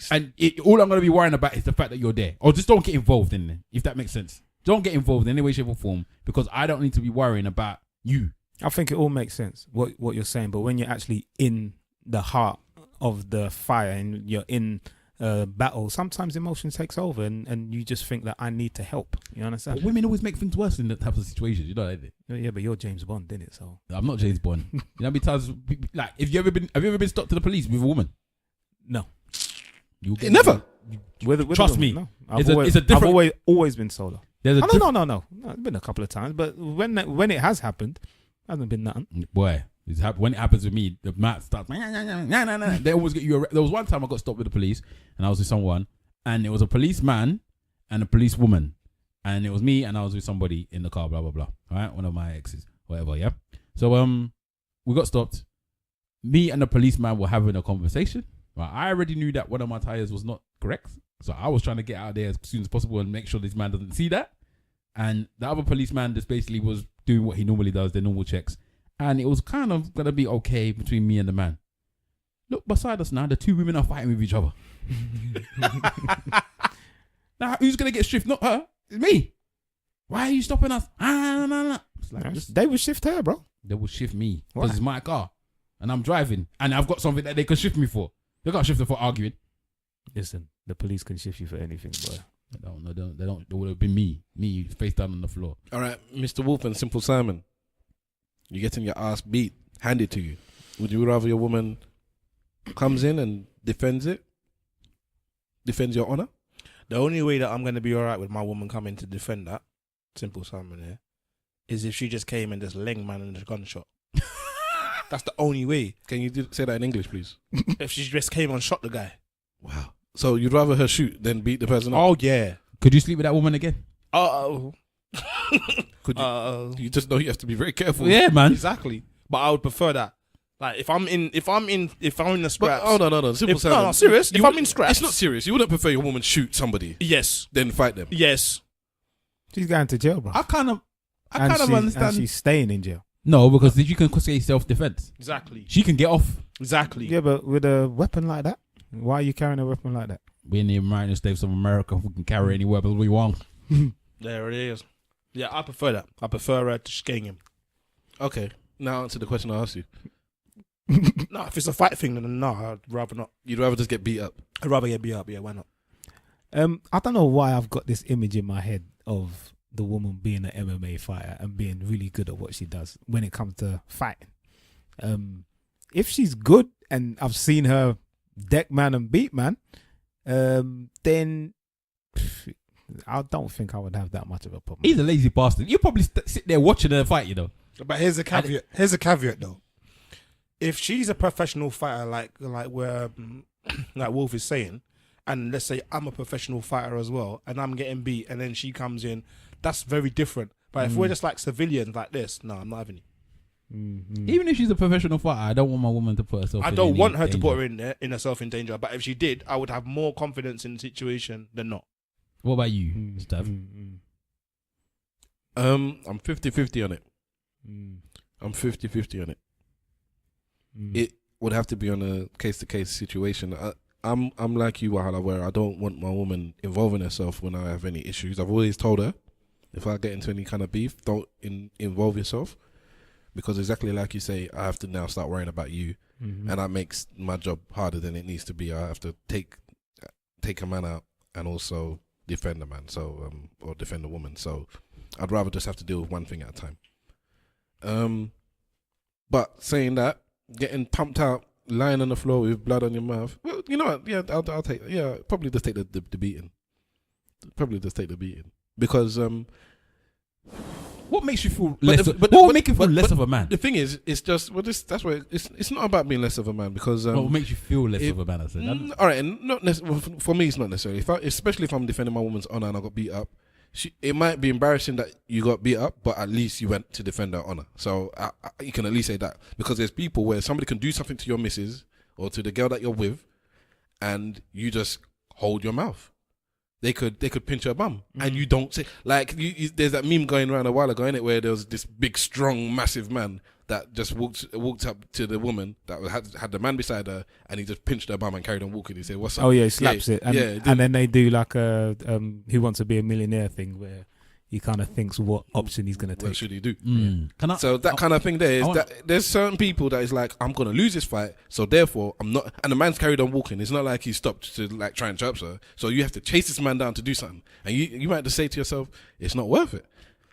and all I'm going to be worrying about is the fact that you're there. Or just don't get involved in it, if that makes sense. Don't get involved in any way, shape or form, because I don't need to be worrying about you. I think it all makes sense what you're saying, but when you're actually in the heart of the fire and you're in battle, sometimes emotion takes over and you just think that I need to help. You But understand? women always make things worse in that type of situations. You know that. Yeah, but you're James Bond, didn't it? So I'm not James Bond. You know how many times, like, have you ever been stopped to the police with a woman? no. You Never. With Trust a woman, me. no. It's a different- I've always been solo. There's a No. It's been a couple of times, but when it has happened, hasn't been nothing. Boy, when it happens with me, the mat starts. They always get you. There was one time I got stopped with the police, and I was with someone, and it was a policeman and a policewoman, and it was me, and I was with somebody in the car. Blah blah blah. All right, one of my exes, whatever. Yeah. So we got stopped. Me and the policeman were having a conversation. Right, I already knew that one of my tires was not correct, so I was trying to get out of there as soon as possible and make sure this man doesn't see that. And the other policeman just basically was doing what he normally does, the normal checks. And it was kind of going to be okay between me and the man. Look beside us now, the two women are fighting with each other. Now, who's going to get stripped? Not her, it's me. Why are you stopping us? It's like, They would shift her, bro. they will shift me Why? because it's my car. And I'm driving. And I've got something that they can shift me for. They can't shift her for arguing. Listen, the police can shift you for anything, boy. They don't. It would have been me face down on the floor. All right, Mr. Wolf and Simple Simon, you're getting your ass beat, handed to you. Would you rather your woman comes in and defends your honor? The only way that I'm going to be all right with my woman coming to defend that, Simple Simon here, is if she just came and just leng man in the gunshot. That's the only way. Can you say that in English, please? If she just came and shot the guy. Wow. So you'd rather her shoot than beat the person up? Oh, yeah. Could you sleep with that woman again? Uh-oh. Could you? Uh-oh. You just know you have to be very careful. Yeah, man. Exactly. But I would prefer that. Like, if I'm in the But, scraps. oh, no. Simple Simon. No, serious. If I'm in scraps. It's not serious. You wouldn't prefer your woman shoot somebody, Yes. then fight them. Yes. She's going to jail, bro. I kind of And understand. she's staying in jail. No, because you can say self-defense. Exactly. She can get off. Exactly. Yeah, but with a weapon like that, why are you carrying a weapon like that? We're in the United States of America. We can carry any weapons we want. There it is. Yeah, I prefer that. I prefer her to sking him. Okay. Now answer the question I asked you. No, if it's a fight thing, then no, I'd rather not. You'd rather just get beat up. I'd rather get beat up. Yeah, why not? I don't know why I've got this image in my head of the woman being an MMA fighter and being really good at what she does when it comes to fighting. If she's good and I've seen her deck man and beat man, then I don't think I would have that much of a problem. He's a lazy bastard. You probably sit there watching her fight, you know. But here's a caveat. Here's a caveat though. If she's a professional fighter, like where like Wolf is saying, and let's say I'm a professional fighter as well, and I'm getting beat, and then she comes in, that's very different. But if we're just like civilians like this, no, I'm not having it. Even if she's a professional fighter, I don't want my woman to put herself. I in don't any want her to danger. put her in there in herself in danger. But if she did, I would have more confidence in the situation than not. What about you, Stav? I'm 50-50 on it. I'm 50-50 on it. It would have to be on a case-to-case situation. I'm like you, Wahala, where I don't want my woman involving herself when I have any issues. I've always told her, if I get into any kind of beef, don't involve yourself. Because exactly like you say, I have to now start worrying about you. And that makes my job harder than it needs to be. I have to take a man out and also defend a man, so or defend a woman. So I'd rather just have to deal with one thing at a time. But saying that, getting pumped out, lying on the floor with blood on your mouth, well, you know what? Yeah, I'll take. Yeah, probably just take the beating. Probably just take the beating because What makes you feel But less? the- but- What will but- make you feel but- less but of a man? the thing is, it's just that's why it's not about being less of a man because What will make you feel less if- of a man? I said. all right, and not for me, it's not necessarily. Especially if I'm defending my woman's honor and I got beat up, it might be embarrassing that you got beat up, but at least you went to defend her honor. So you can at least say that because there's people where somebody can do something to your missus or to the girl that you're with, and you just hold your mouth. They could pinch her bum and you don't say like there's that meme going around a while ago, innit, where there was this big, strong, massive man that just walked up to the woman that had the man beside her and he just pinched her bum and carried on walking. He said, "What's up?" Oh yeah, he slaps it, and, yeah, and then they do like a Who Wants to Be a Millionaire thing where he kind of thinks what option he's gonna What take. should he do? Can I? So that kind of thing there is that there's certain people that is like, I'm gonna lose this fight, so therefore I'm not. And the man's carried on walking. It's not like he stopped to like try and chop her. So you have to chase this man down to do something, and you might just say to yourself, it's not worth it.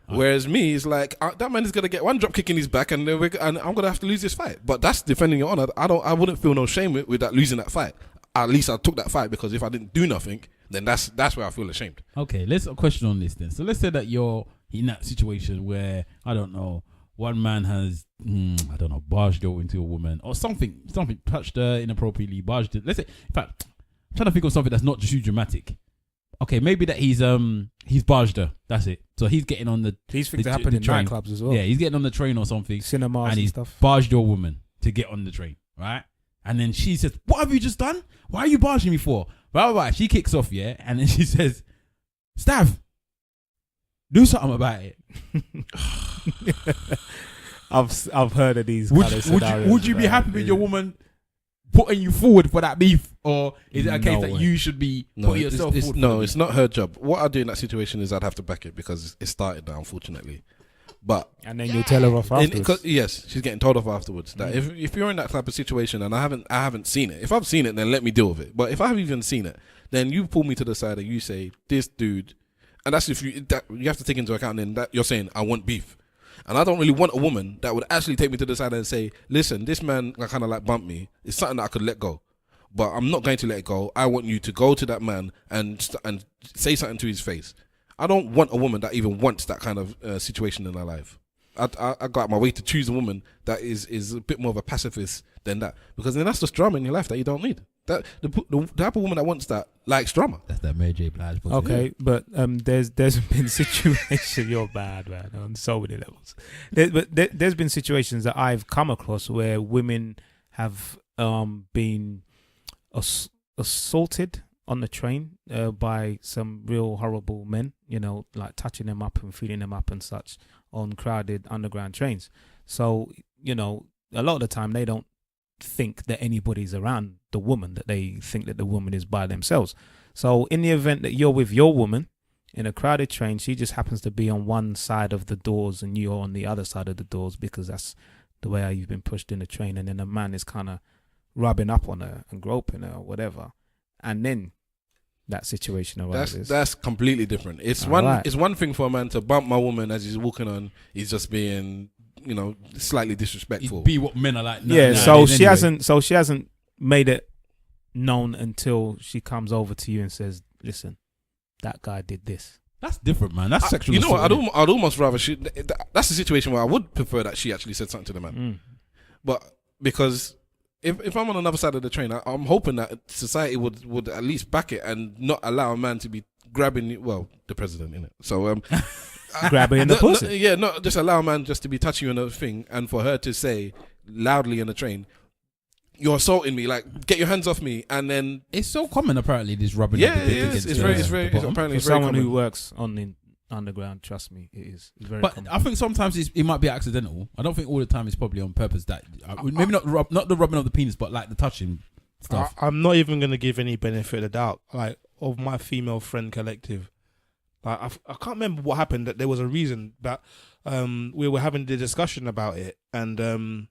Whereas me, it's like that man is gonna get one drop kick in his back, and I'm gonna have to lose this fight. But that's defending your honor. I wouldn't feel no shame with that losing that fight. At least I took that fight because if I didn't do nothing, then that's where I feel ashamed. Okay, let's a question on this then. So let's say that you're in that situation where, I don't know, one man has, I don't know, barged into a woman or something touched her inappropriately, barged it. Let's say, in fact, I'm trying to think of something that's not too dramatic. Okay, maybe that he's barged her. That's it. So he's getting on the These things the happen in train. nightclubs as well. Yeah, he's getting on the train or something, Cinemas and and he's stuff. barged your woman to get on the train, right? And then she says, "What have you just done? Why are you barging me for?" Blah, blah, blah. She kicks off, yeah, and then she says, "Stav, do something about it." I've heard of these. kind of scenarios Would you be where happy with it- your woman putting you forward for that beef, or is it a case No that way. you should be No, putting yourself it's, forward? no, for the it's not her job. What I do in that situation is I'd have to back it because it started now, unfortunately. But And then you'll tell her off afterwards. yes, she's getting told off afterwards. That if you're in that type of situation and I haven't seen it. If I've seen it, then let me deal with it. But if I haven't even seen it, then you pull me to the side and you say, "This dude," and that's if you have to take into account then that you're saying I want beef. And I don't really want a woman that would actually take me to the side and say, "Listen, this man kind of like bumped me. It's something that I could let go, but I'm not going to let it go. I want you to go to that man and say something to his face." I don't want a woman that even wants that kind of situation in her life. I go out my way to choose a woman that is a bit more of a pacifist than that, because then that's just drama in your life that you don't need. That the type of woman that wants that likes drama. That's that Mary J. Blige. Okay, but there's been situations. You're bad, man, on so many levels. There's been situations that I've come across where women have been assaulted on the train by some real horrible men. You know, like touching them up and feeding them up and such on crowded underground trains. So you know, a lot of the time they don't think that anybody's around the woman, that they think that the woman is by themselves. So in the event that you're with your woman in a crowded train, she just happens to be on one side of the doors and you're on the other side of the doors because that's the way how you've been pushed in the train, and then a man is kind of rubbing up on her and groping her or whatever, and then that situation arises. That's completely different. It's one thing for a man to bump my woman as he's walking on. He's just being, you know, slightly disrespectful. Be what men are like. Yeah, nowadays so she anyway. hasn't made it known until she comes over to you and says, "Listen, that guy did this." That's different, man. That's sexual. You know what? assault, I'd almost rather that's a situation where I would prefer that she actually said something to the man. But because if I'm on another side of the train, I'm hoping that society would at least back it and not allow a man to be grabbing the president in it. So Grabbing in the pussy. Not just allow a man just to be touching you on a thing, and for her to say loudly in the train, "You're assaulting me, like get your hands off me," and then It's so common, apparently, this rubbing. yeah, of the dick it is. against It's the very, bottom. apparently For it's very someone common. who works on the underground, trust me, it is. It's very But common. I think sometimes it might be accidental. I don't think all the time it's probably on purpose. That maybe not the rubbing of the penis, but like the touching stuff. I'm not even going to give any benefit of the doubt. Like, of my female friend collective, like I can't remember what happened. That there was a reason that we were having the discussion about it, and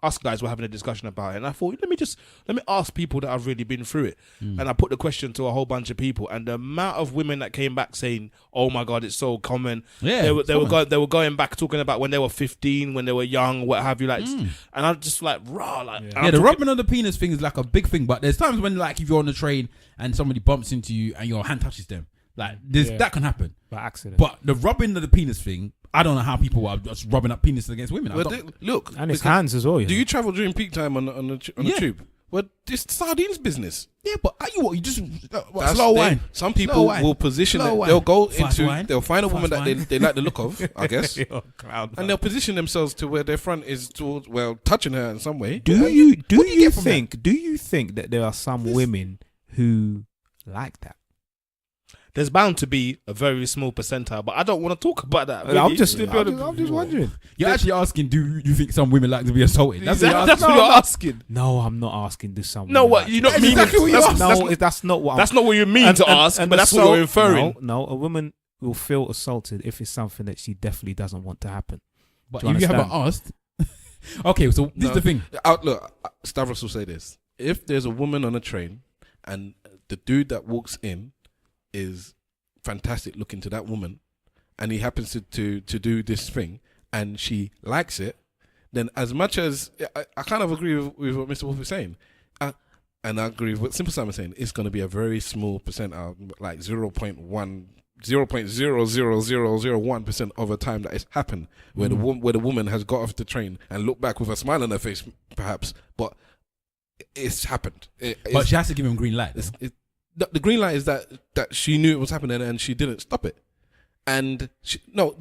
us guys were having a discussion about it. And I thought, let me ask people that have really been through it. And I put the question to a whole bunch of people, and the amount of women that came back saying, "Oh my God, it's so common." Yeah, they were going back talking about when they were 15, when they were young, what have you, like. And I'm just like, raw, like. and I'm Yeah, the talking- rubbing on the penis thing is like a big thing, but there's times when, like, if you're on the train and somebody bumps into you and your hand touches them, like that can happen. By accident. But the rubbing of the penis thing, I don't know how people are just rubbing up penises against women. Look, and it's because- hands as well. Do you travel during peak time on the Yeah. tube? Well, this sardines business. Yeah, but you just That's slow they- wine. Some Slow people wine. will position Slow it. wine. They'll go Fast wine. they'll find a woman Fast that wine. they like the look of, I guess, Clown. and they'll position themselves to where their front is towards, touching her in some way. Do you get from think that there are some women who like that? There's bound to be a very small percentile, but I don't want to talk about that. I'm just wondering. wondering. You're actually asking, do you think some women like to be assaulted? That's what you're That's asking. what you're asking. No, I'm not asking. Do some? No, women what like you it? not That's mean? exactly what you That's, asked. that's, That's not what. that's not what you mean to ask, but that's what you're inferring. No, a woman will feel assaulted if it's something that she definitely doesn't want to happen. But Do you you haven't understand? asked. Okay, so this is the thing. Look, Stavros will say this: if there's a woman on a train and the dude that walks in is fantastic looking to that woman, and he happens to do this thing, and she likes it, then as much as I kind of agree with what Mr. Wolf is saying, And I agree with what Simple Simon saying. It's going to be a very small percent out, like 0.000001% of the time that it's happened, where where the woman has got off the train and looked back with a smile on her face, perhaps, but it's happened. But she has to give him green light. The green light is that she knew it was happening and she didn't stop it. And no,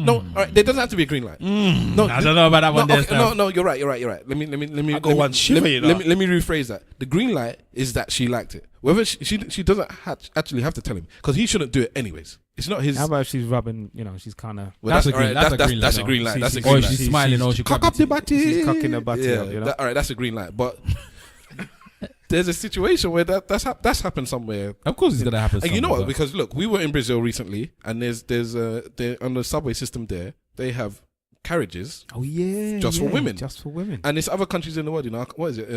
all right, there doesn't have to be a green light. No, I don't know about that one. No, you're right. Let me rephrase that. The green light is that she liked it. Whether she doesn't actually have to tell him, because he shouldn't do it anyways. It's not his. How about she's rubbing? She's kind of. Well, that's a green light. That's a green light. She's smiling, or she cock up the butty. She's cocking the butty up. All right, that's a green light. But there's a situation where that's happened somewhere. Of course, it's gonna happen. And you know what? Because look, we were in Brazil recently, and there's on the subway system there, they have carriages. Oh yeah, just for women. Just for women. And there's other countries in the world. What is it? I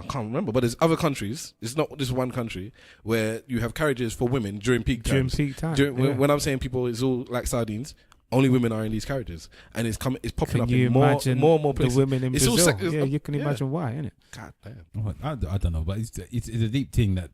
can't remember. But there's other countries. It's not just one country where you have carriages for women during peak times. When I'm saying people, it's all like sardines. Only women are in these carriages, and it's popping up in more and more places. The women in Brazil. You can imagine why, innit? God damn. I don't know, but it's a deep thing that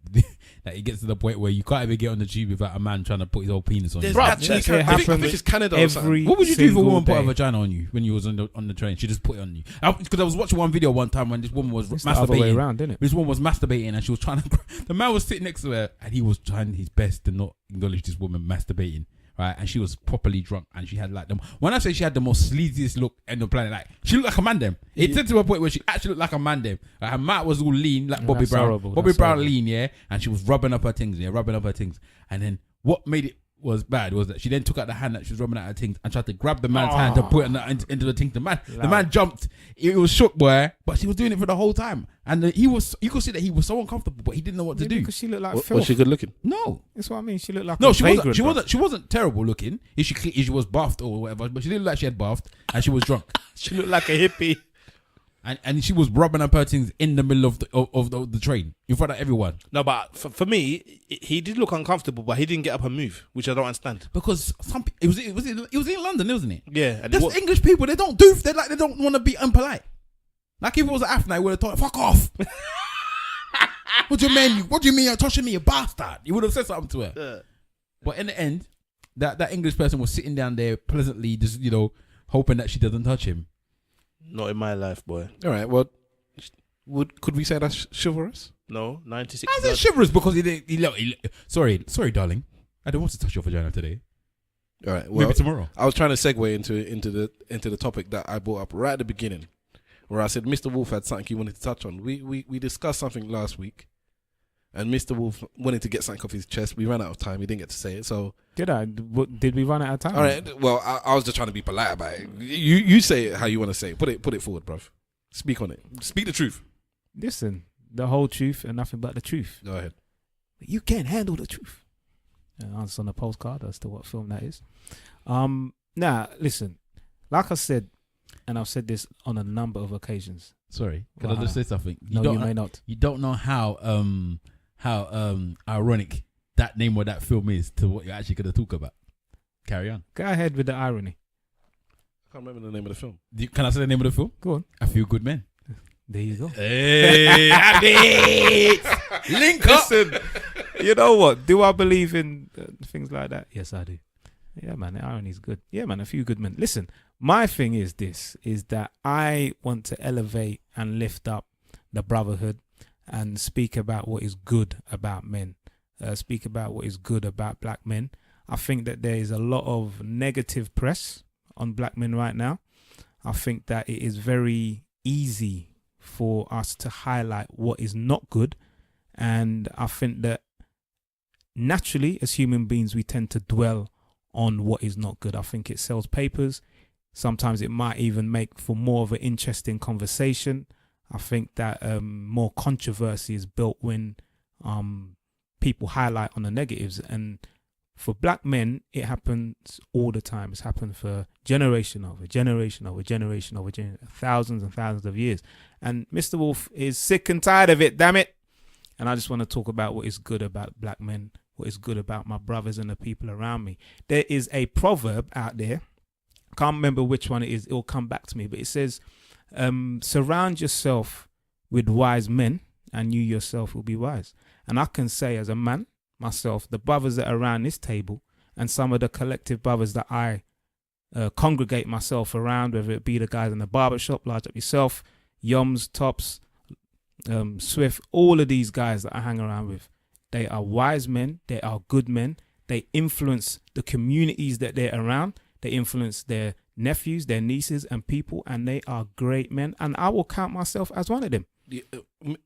it gets to the point where you can't even get on the tube without a man trying to put his whole penis on you. I think it's Canada or something. What would you do if a woman put a vagina on you when you was on the train? She just put it on you. Because I was watching one video one time when this woman was masturbating. The other way around, isn't it? This woman was masturbating and she was trying to. The man was sitting next to her and he was trying his best to not acknowledge this woman masturbating. Right, and she was properly drunk, and she had like when I say she had the most sleaziest look in the planet, like she looked like a man dem. It took to a point where she actually looked like a man dem. Like her mouth was all lean, like Bobby Brown. Horrible. Bobby Brown lean, yeah, and she was rubbing up her things, And then what made it was bad was that she then took out the hand that she was rubbing at her things and tried to grab the man's hand to put it into the thing. The man jumped. It was shook, boy, but she was doing it for the whole time. And you could see that he was so uncomfortable, but he didn't know what to do. Because she looked like filth. Was she good looking? No, that's what I mean. She looked like she wasn't terrible looking. If she was buffed or whatever, but she didn't look like she had buffed, and she was drunk. She looked like a hippie. And she was rubbing up her things in the middle of the train in front of everyone. No, but for me, he did look uncomfortable, but he didn't get up and move, which I don't understand. Because it was in London, wasn't it? Yeah, and there's English people. They don't they don't want to be impolite. Like if it was an Afghan, I would have thought, "Fuck off." What do you mean you're touching me, you bastard? You would have said something to her. Yeah. But in the end, that English person was sitting down there pleasantly, just hoping that she doesn't touch him. Not in my life, boy. All right. Well, could we say that's chivalrous? No, 96. I said chivalrous because he sorry, darling. I don't want to touch your vagina today. All right. Well, maybe tomorrow. I was trying to segue into the topic that I brought up right at the beginning, where I said Mr. Wolf had something he wanted to touch on. We discussed something last week, and Mr. Wolf wanted to get something off his chest. We ran out of time. He didn't get to say it. So did we run out of time? All right. Well, I was just trying to be polite about it. You say it how you want to say it. Put it forward, bruv. Speak on it. Speak the truth. Listen, the whole truth and nothing but the truth. Go ahead. You can't handle the truth. Answer on a postcard as to what film that is. Now, listen. Like I said, and I've said this on a number of occasions. Sorry, can I just say something? You may not. You don't know how ironic that name of that film is to what you're actually going to talk about. Carry on. Go ahead with the irony. I can't remember the name of the film. Can I say the name of the film? Go on. A Few Good Men. There you go. Hey, link up. Listen, you know what? Do I believe in things like that? Yes, I do. Yeah, man, the irony is good. Yeah, man, A Few Good Men. Listen, my thing is that I want to elevate and lift up the brotherhood and speak about what is good about men, speak about what is good about black men. I think that there is a lot of negative press on black men right now. I think that it is very easy for us to highlight what is not good. And I think that naturally, as human beings, we tend to dwell on what is not good. I think it sells papers. Sometimes it might even make for more of an interesting conversation. I think that more controversy is built when people highlight on the negatives. And for black men, it happens all the time. It's happened for generation over generation, thousands and thousands of years. And Mr. Wolf is sick and tired of it, damn it. And I just want to talk about what is good about black men, what is good about my brothers and the people around me. There is a proverb out there. I can't remember which one it is. It will come back to me. But it says, surround yourself with wise men and you yourself will be wise. And I can say as a man, myself, the brothers that are around this table and some of the collective brothers that I congregate myself around, whether it be the guys in the barbershop, large up yourself, Yoms, Tops, Swift, all of these guys that I hang around with, they are wise men, they are good men, they influence the communities that they're around, they influence their nephews, their nieces and people, and they are great men, and I will count myself as one of them.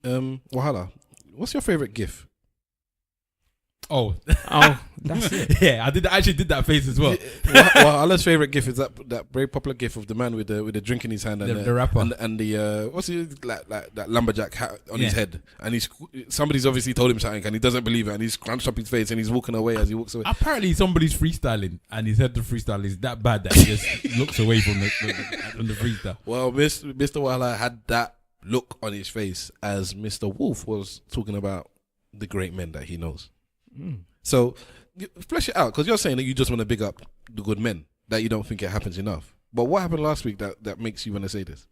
Wahala, what's your favorite gif? Oh, That's it. yeah, I actually did that face as well. Wahala's favorite gif is that very popular gif of the man with the drink in his hand and The rapper. and the what's it like that lumberjack hat on his head, and somebody's obviously told him something and he doesn't believe it, and he's scrunched up his face and he's walking away as he walks away. Apparently, somebody's freestyling, and he said the freestyle is that bad that he just looks away from the freestyle. Well, Mr. Wahala had that look on his face as Mr. Wolf was talking about the great men that he knows. So flesh it out, because you're saying that you just want to big up the good men, that you don't think it happens enough. But what happened last week that makes you want to say this?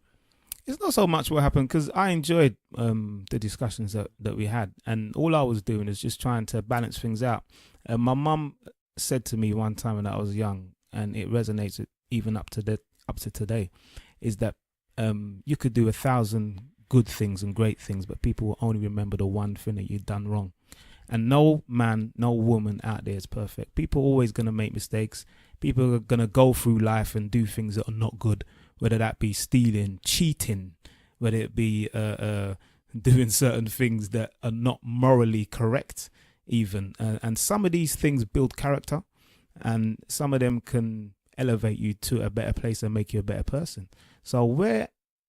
It's not so much what happened, because I enjoyed the discussions that we had, and all I was doing is just trying to balance things out. My mum said to me one time when I was young, and it resonates even up to today, is that you could do 1,000 good things and great things, but people will only remember the one thing that you've done wrong. And no man, no woman out there is perfect. People are always going to make mistakes. People are going to go through life and do things that are not good, whether that be stealing, cheating, whether it be doing certain things that are not morally correct even. And some of these things build character, and some of them can elevate you to a better place and make you a better person. So where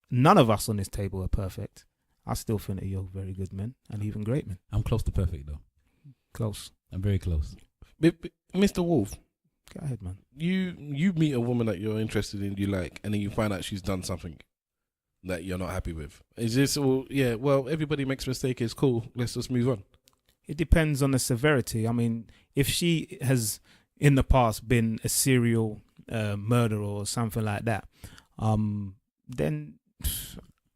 none of us on this table are perfect, I still think that you're very good men and even great men. I'm close to perfect though. Close. I'm very close. Mr. Wolf, Go ahead, man. you meet a woman that you're interested in, you like, and then you find out she's done something that you're not happy with. Is this all, yeah, well, everybody makes mistakes, it's cool, let's just move on? It depends on the severity. I mean, if she has in the past been a serial murderer or something like that, then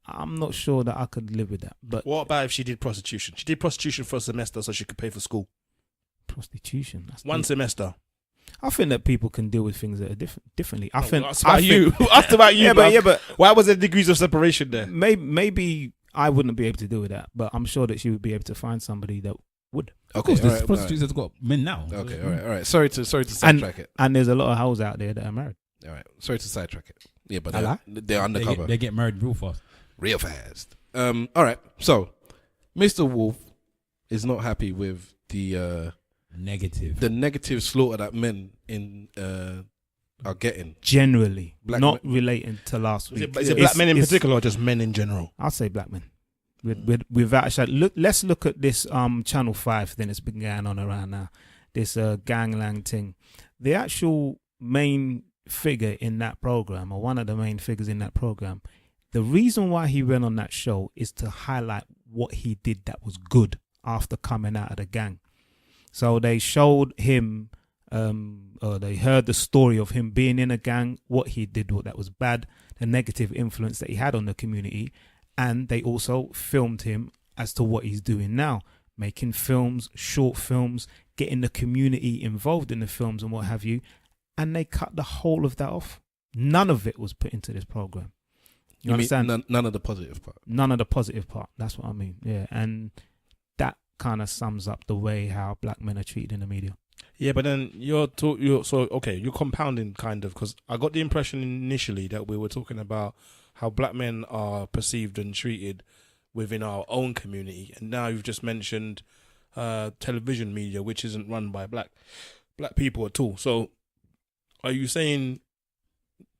I'm not sure that I could live with that. But What about if she did prostitution? She did prostitution for a semester so she could pay for school. prostitution, that's One deep. semester. I think that people can deal with things that are differently. I think Asked about you. Asked about you. Yeah, but why was there degrees of separation there? maybe I wouldn't be able to deal with that, but I'm sure that she would be able to find somebody that would. Of course, all there's right, prostitutes that's got men now. Okay, all right. Sorry to sidetrack it. And there's a lot of hoes out there that are married. All right, sorry to sidetrack it. Yeah, but Hello? they're undercover. They get married real fast. Real fast. All right, so Mr. Wolf is not happy with the negative slaughter that men are getting. Generally, Black not relating to last week. Is it black men in particular or just men in general? I'll say black men. Without a shadow. Let's look at this Channel 5 thing that's been going on around now. This gangland thing. The actual main figure in that program, or one of the main figures in that program, the reason why he went on that show is to highlight what he did that was good after coming out of the gang. So they showed him, or they heard the story of him being in a gang, what he did, what that was bad, the negative influence that he had on the community. And they also filmed him as to what he's doing now, making films, short films, getting the community involved in the films and what have you. And they cut the whole of that off. None of it was put into this program. You understand? None of the positive part. None of the positive part. That's what I mean. Yeah. And that kind of sums up the way how black men are treated in the media. Yeah, but then you're compounding kind of, because I got the impression initially that we were talking about how black men are perceived and treated within our own community, and now you've just mentioned television media, which isn't run by black people at all. So, are you saying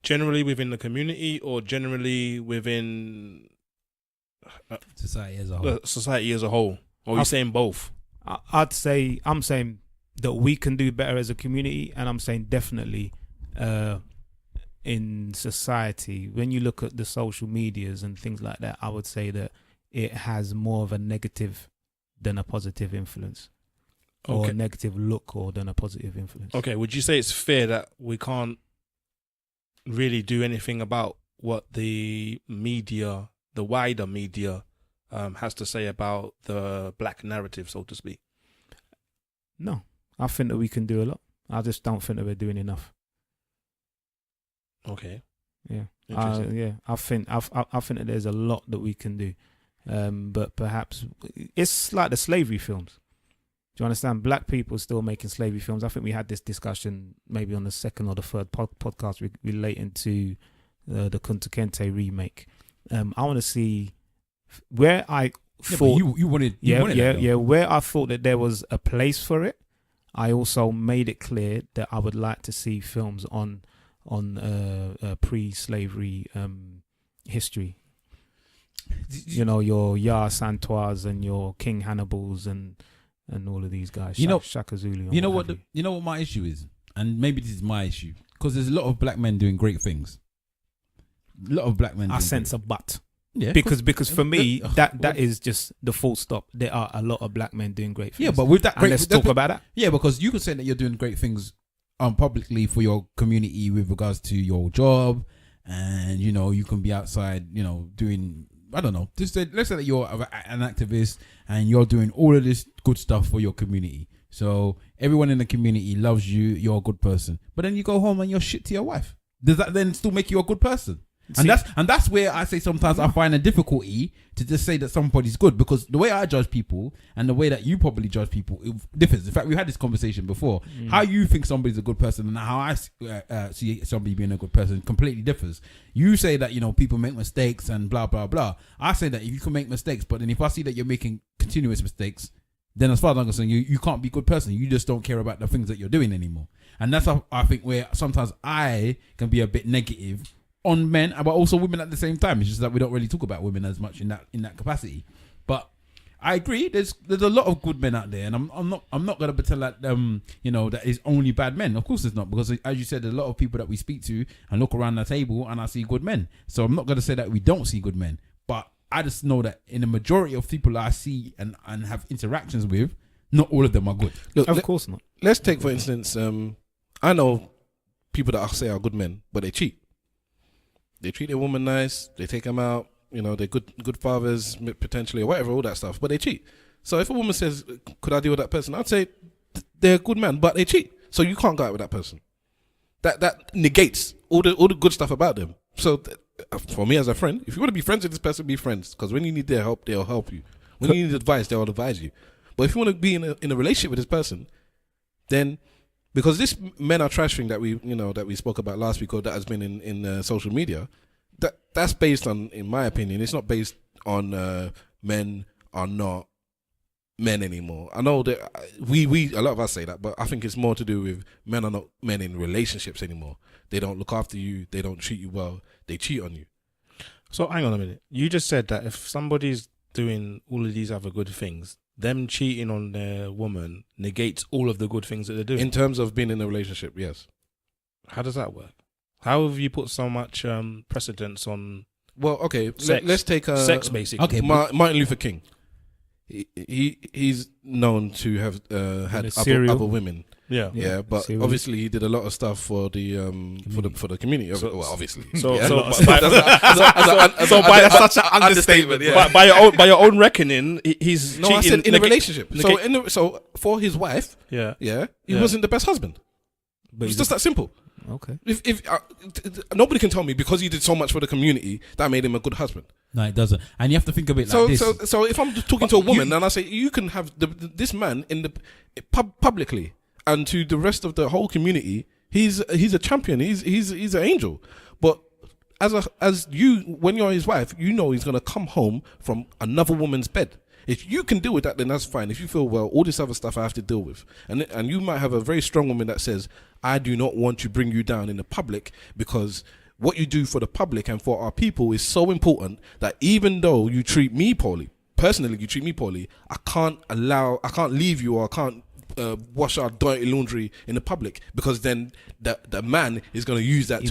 generally within the community or generally within Society as a whole. Society as a whole? Or are you saying both? I'm saying that we can do better as a community, and I'm saying definitely in society, when you look at the social medias and things like that, I would say that it has more of a negative than a positive influence, or a negative look or than a positive influence. Okay, would you say it's fair that we can't really do anything about what the media, the wider media, has to say about the black narrative, so to speak? No, I think that we can do a lot. I just don't think that we're doing enough. Okay. Yeah, Interesting. I think that there's a lot that we can do, but perhaps it's like the slavery films. Do you understand? Black people still making slavery films. I think we had this discussion maybe on the second or the third podcast relating to the Kunta Kinte remake. I want to see where I thought you wanted that, though. where I thought that there was a place for it. I also made it clear that I would like to see films on pre-slavery history. You know, your Yar Santois and your King Hannibals and all of these guys. Shaka Zulu. You know what my issue is, and maybe this is my issue, because there's a lot of black men doing great things. A lot of black men. I sense a but. Yeah, because for me that is just the full stop. There are a lot of black men doing great things. Yeah, but with that, and let's talk about that. Yeah, because you could say that you're doing great things publicly for your community with regards to your job, and you know you can be outside, you know, doing, I don't know, just let's say that you're an activist and you're doing all of this good stuff for your community. So everyone in the community loves you. You're a good person, but then you go home and you're shit to your wife. Does that then still make you a good person? And that's where I say sometimes I find a difficulty to just say that somebody's good, because the way I judge people and the way that you probably judge people, it differs. In fact, we had this conversation before. How you think somebody's a good person and how I see somebody being a good person completely differs. You say that, you know, people make mistakes and blah blah blah. I say that if you can make mistakes, but then if I see that you're making continuous mistakes, then as far as I'm concerned, you can't be a good person. You just don't care about the things that you're doing anymore. And that's how I think where sometimes I can be a bit negative on men, but also women at the same time. It's just that we don't really talk about women as much in that capacity. But I agree. There's a lot of good men out there, and I'm not gonna pretend like you know, that is only bad men. Of course, it's not, because as you said, there's a lot of people that we speak to and look around the table, and I see good men. So I'm not gonna say that we don't see good men, but I just know that in the majority of people I see and have interactions with, not all of them are good. Look, Of course not. let's take for instance, I know people that I say are good men, but they cheat. They treat their woman nice. They take them out. You know, they're good fathers potentially, or whatever, all that stuff. But they cheat. So if a woman says, "Could I deal with that person?" I'd say they're a good man, but they cheat. So you can't go out with that person. That negates all the good stuff about them. So for me as a friend, if you want to be friends with this person, be friends. Because when you need their help, they'll help you. When you need advice, they'll advise you. But if you want to be in a relationship with this person, then, because this men are trash thing that we spoke about last week, or that has been in social media, that's based on, in my opinion, it's not based on men are not men anymore. I know that we a lot of us say that, but I think it's more to do with men are not men in relationships anymore. They don't look after you. They don't treat you well. They cheat on you. So hang on a minute. You just said that if somebody's doing all of these other good things, them cheating on their woman negates all of the good things that they're doing. In terms of being in a relationship, yes. How does that work? How have you put so much precedence on? Well, okay, Sex. let's take Sex, basically. Okay, Martin Luther King. He's known to have had other women. Yeah. But obviously he did a lot of stuff for the for the community. Well, obviously. That's such an understatement. Yeah. By your own reckoning, he's no. cheating. I said in a relationship. So for his wife, he wasn't the best husband. But It's just that simple. okay. If nobody can tell me because he did so much for the community that made him a good husband. No, it doesn't. And you have to think of it like this. So if I'm talking to a woman and I say you can have this man in the publicly and to the rest of the whole community, he's a champion. He's an angel. But as you, when you're his wife, you know he's gonna come home from another woman's bed. If you can deal with that, then that's fine. If you feel, well, all this other stuff I have to deal with, and you might have a very strong woman that says, I do not want to bring you down in the public, because what you do for the public and for our people is so important that even though you treat me poorly, personally you treat me poorly, I can't leave you, or I can't wash our dirty laundry in the public, because then the man is going to use that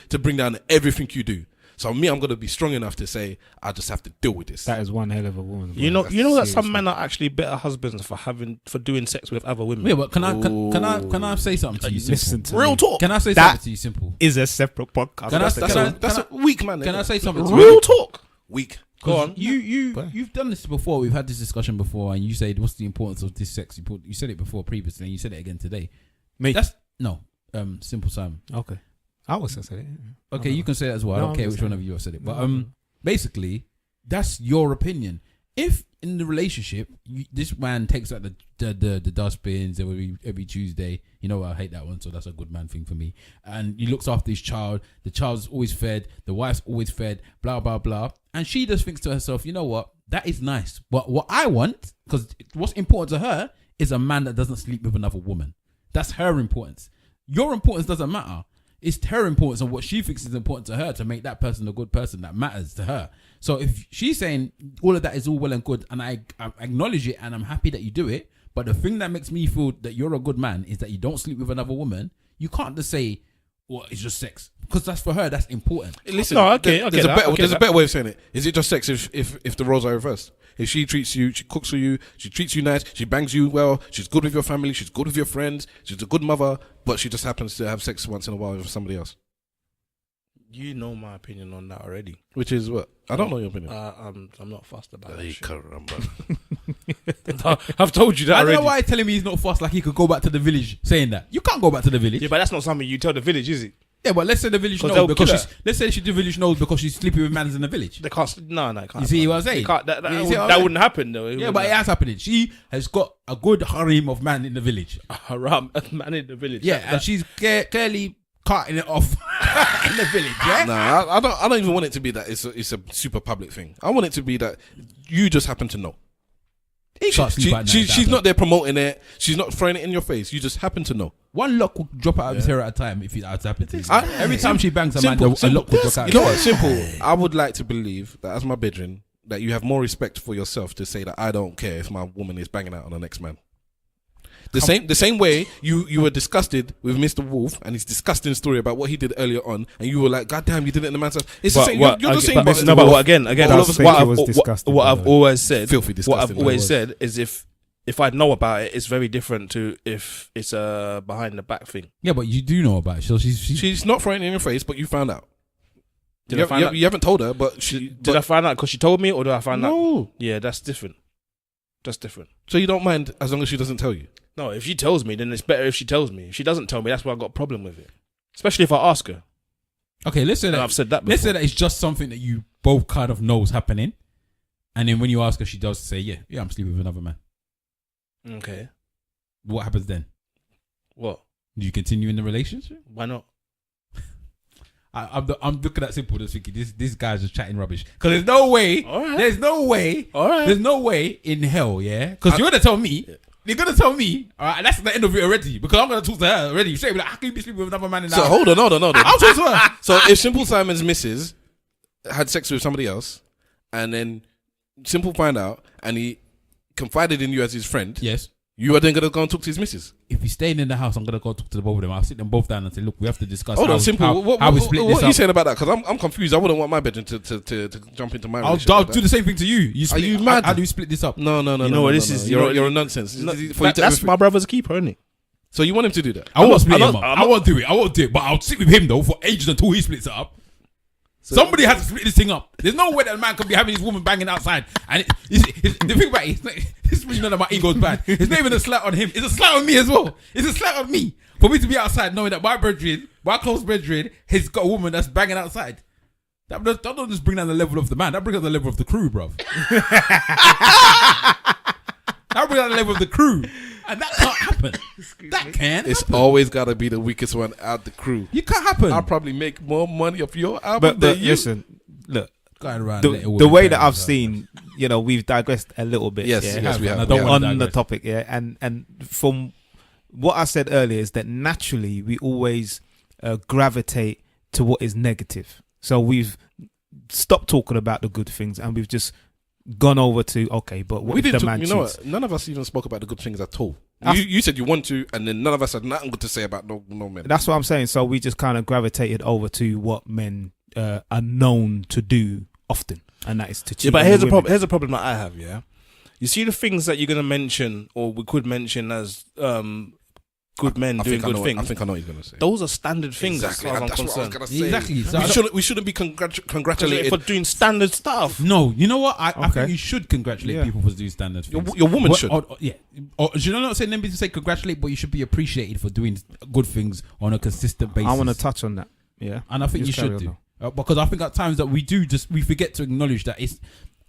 to bring down everything you do. So me, I'm going to be strong enough to say, I just have to deal with this. That is one hell of a woman. You know that some men are actually better husbands for doing sex with other women. Yeah, but can I say something to you? Listen to Real me. talk. Can I say That something to you? Simple. Is a separate podcast. That's a weak man. Can I say something to Real you? talk. Weak. Go on. You've done this before. We've had this discussion before, and you said, "What's the importance of this sex?" You said it before previously, and you said it again today. Me? That's no. Simple Simon. Okay. I was gonna say it. Okay, you can say it as well. I don't care which one of you have said it, but basically, that's your opinion. If in the relationship, this man takes out the dustbins every Tuesday, you know I hate that one, so that's a good man thing for me. And he looks after his child. The child's always fed. The wife's always fed. Blah blah blah. And she just thinks to herself, you know what? That is nice. But what I want, because what's important to her, is a man that doesn't sleep with another woman. That's her importance. Your importance doesn't matter. It's her importance and what she thinks is important to her to make that person a good person that matters to her. So if she's saying all of that is all well and good, and I acknowledge it and I'm happy that you do it, but the thing that makes me feel that you're a good man is that you don't sleep with another woman, you can't just say, well, it's just sex. Because that's for her, that's important. Listen, No, okay, there's there's a better way of saying it. Is it just sex if the roles are reversed? If she treats you, she cooks for you, she treats you nice, she bangs you well, she's good with your family, she's good with your friends, she's a good mother, but she just happens to have sex once in a while with somebody else. You know my opinion on that already. Which is what? I don't know your opinion. I'm not fussed about that shit. Caramba. I've told you that I don't already. know why he's telling me he's not fast, like he could go back to the village saying that. You can't go back to the village. Yeah, but that's not something you tell the village, is it? Yeah, but let's say the village 'Cause knows they'll because kill she's. Let's say the village knows because she's sleeping with mans in the village. They can't. No, it can't. You see what I'm saying? They can't, that You see what I'm that saying? wouldn't happen though. Yeah, but it has happened. She has got a good harem of man in the village. Haram, a man in the village. Yeah, and she's clearly cutting it off in the village. Yeah. Nah, I don't even want it to be that it's a super public thing. I want it to be that you just happen to know. She's not there promoting it. She's not throwing it in your face. You just happen to know. One lock will drop out of his hair at a time if it had happened to him. Every time she bangs a man, a lock will drop out. You know what? Simple. I would like to believe that as my bedroom, that you have more respect for yourself to say that I don't care if my woman is banging out on the next man. The same way you were disgusted with Mr. Wolf and his disgusting story about what he did earlier on, and you were like, "God damn, you did it in the man's house." It's the same. You're the same. But again, what I've always said, filthy disgusting. what I've always said is if I know about it, it's very different to if it's a behind the back thing. Yeah, but you do know about it. So she's not throwing it in your face, but you found out. Did I find out? You haven't told her, but Did I find out because she told me, or did I find out? No. Yeah, that's different. That's different. So you don't mind as long as she doesn't tell you? No, if she tells me, then it's better if she tells me. If she doesn't tell me, that's why I've got a problem with it. Especially if I ask her. Okay, let's say that. I've said that before. Let's say that it's just something that you both kind of know is happening. And then when you ask her, she does say, yeah, I'm sleeping with another man. Okay. What happens then? What? Do you continue in the relationship? Why not? I'm looking at Simple just thinking this guy's just chatting rubbish. Because there's no way. All right. There's no way. All right. There's no way in hell, yeah? Because you're going to tell me. Yeah. You're going to tell me. All right, that's the end of it already. Because I'm going to talk to her already. She'll be like, how can you be sleeping with another man in the So house? hold on. I'll talk to her. So if Simple Simon's missus had sex with somebody else, and then Simple found out, and he confided in you as his friend, Yes. you are then going to go and talk to his missus? If he's staying in the house, I'm going to go talk to the both of them. I'll sit them both down and say, look, we have to discuss Hold on, Simple. how we split what this are you up. saying about that? Because I'm confused. I wouldn't want my bedroom to jump into my I'll relationship. do like that. the same thing to you. Are you mad? How do you split this up? No. You know what this is? You're a nonsense. That's my brother's keeper, isn't it? So you want him to do that? I won't split him up. I won't do it. But I'll sit with him though for ages until he splits it up. Somebody has to split this thing up. There's no way that a man can be having his woman banging outside. And the thing about it, this is none of my ego's bad. It's not even a slight on him. It's a slight on me as well. It's a slight on me. For me to be outside knowing that my close brethren, has got a woman that's banging outside. That don't just bring down the level of the man. That brings down the level of the crew, bruv. That brings down the level of the crew. And that can't happen. That can't It's happen. always got to be the weakest one out the crew. You can't happen. I'll probably make more money off your album But than you. listen, look, Going around the way that I've seen, we've digressed a little bit. Yes, yeah, yes, we have. I don't want to on the digress. topic, yeah, and from what I said earlier is that naturally we always gravitate to what is negative. So we've stopped talking about the good things and we've just gone over to but what if the man you know cheats? what? None of us even spoke about the good things at all. That's- You said you want to, and then none of us had nothing good to say about no men. That's what I'm saying. So we just kind of gravitated over to what men are known to do often, and that is to cheat. Yeah, but on here's the a women. problem. Here's a problem that I have. Yeah, you see the things that you're gonna mention, or we could mention as good men doing good things. I think I know what he's gonna say. Those are standard things. Exactly. As far as That's I'm what I was concerned. gonna say. Exactly. So We shouldn't be congratulated. For doing standard stuff. No, you know what? I Okay. think you should congratulate Yeah. people for doing standard things. Your woman should. Yeah. Or should I not say them to say congratulate, but you should be appreciated for doing good things on a consistent basis. I want to touch on that. Yeah. And I think Just you carry should on do. Because I think at times that we forget to acknowledge that it's,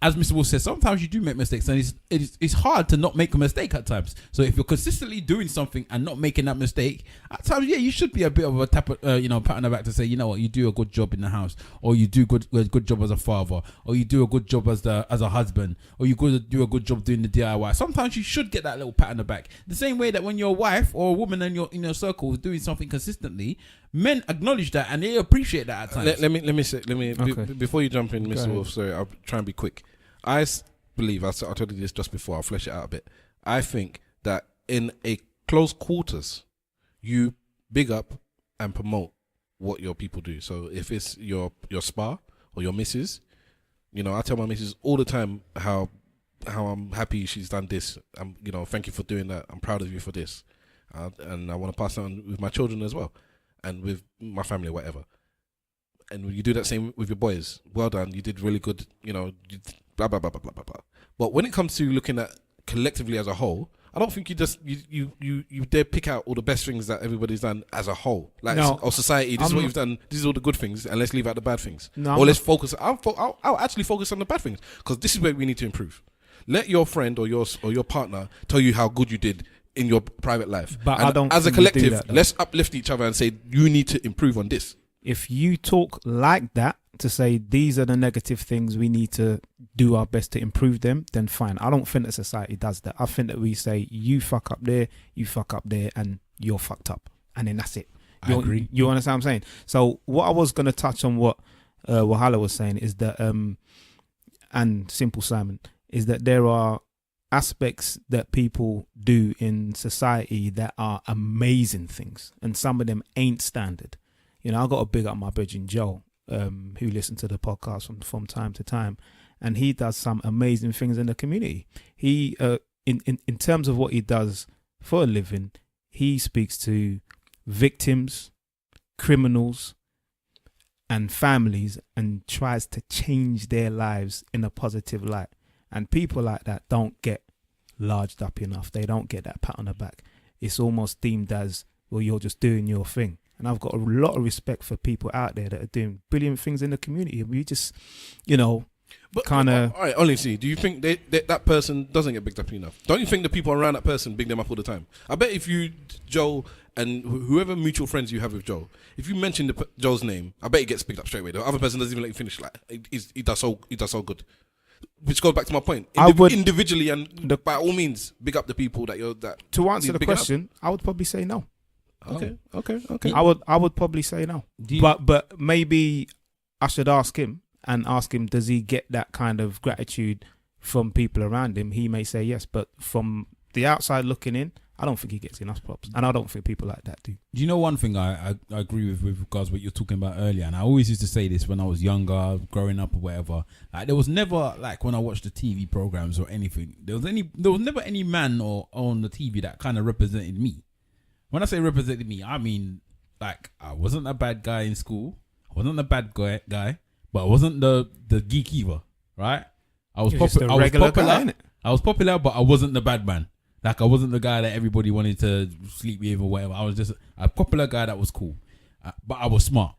as Mr. Wolf says, sometimes you do make mistakes, and it's hard to not make a mistake at times. So if you're consistently doing something and not making that mistake, at times, yeah, you should be a bit of a pat on the back to say, you know what, you do a good job in the house, or you do a good job as a father, or you do a good job as a husband, or you do a good job doing the DIY. Sometimes you should get that little pat on the back. The same way that when your wife or a woman in your circle is doing something consistently, men acknowledge that and they appreciate that at times. Let me say Okay. before you jump in, Go Mr. ahead. Wolf. Sorry, I'll try and be quick. I believe I told you this just before. I'll flesh it out a bit. I think that in a close quarters, you big up and promote what your people do. So if it's your spa or your missus, you know, I tell my missus all the time how I'm happy she's done this. Thank you for doing that. I'm proud of you for this, and I want to pass it on with my children as well, and with my family, or whatever. And you do that same with your boys. Well done. You did really good. You know, blah blah blah blah blah blah blah. But when it comes to looking at collectively as a whole, I don't think you dare pick out all the best things that everybody's done as a whole. Like, No, or society, this is what I'm you've done. This is all the good things, and let's leave out the bad things. No, Or I'm let's focus. I'll actually focus on the bad things, because this is where we need to improve. Let your friend or your partner tell you how good you did in your private life. But and I don't as a think we do collective, that, though. let's uplift each other and say you need to improve on this. If you talk like that to say these are the negative things, we need to do our best to improve them, then fine. I don't think that society does that. I think that we say you fuck up there, and you're fucked up, and then that's it. I agree. You understand what I'm saying? So what I was going to touch on, what Wahala was saying, is that and Simple Simon, is that there are aspects that people do in society that are amazing things, and some of them ain't standard. You know, I got to big up my brethren Joe, who listens to the podcast from time to time, and he does some amazing things in the community. He, in terms of what he does for a living, he speaks to victims, criminals, and families, and tries to change their lives in a positive light. And people like that don't get larged up enough. They don't get that pat on the back. It's almost deemed as, well, you're just doing your thing. And I've got a lot of respect for people out there that are doing brilliant things in the community. We just, kind of. All right, honestly, do you think that person doesn't get bigged up enough? Don't you think the people around that person big them up all the time? I bet if you, Joe, and whoever mutual friends you have with Joe, if you mention Joe's name, I bet he gets picked up straight away. The other person doesn't even let you finish. Like, he does so good. Which goes back to my point. I would- individually and by all means, big up the people that you're that. To answer the big up. question, I would probably say no. Okay. I would probably say no. Do you- But maybe I should ask him, does he get that kind of gratitude from people around him? He may say yes, but from the outside looking in, I don't think he gets enough props, and I don't think people like that do. Do you know one thing I agree with regards to what you're talking about earlier, and I always used to say this when I was younger, growing up or whatever. Like, there was never, like, when I watched the TV programs or anything, there was never any man or on the TV that kind of represented me. When I say represented me, I mean, like, I wasn't a bad guy in school, I wasn't a bad guy, but I wasn't the geek either, right? I was You're just a regular guy, innit? I was popular, but I wasn't the bad man. Like, I wasn't the guy that everybody wanted to sleep with or whatever. I was just a popular guy that was cool. But I was smart,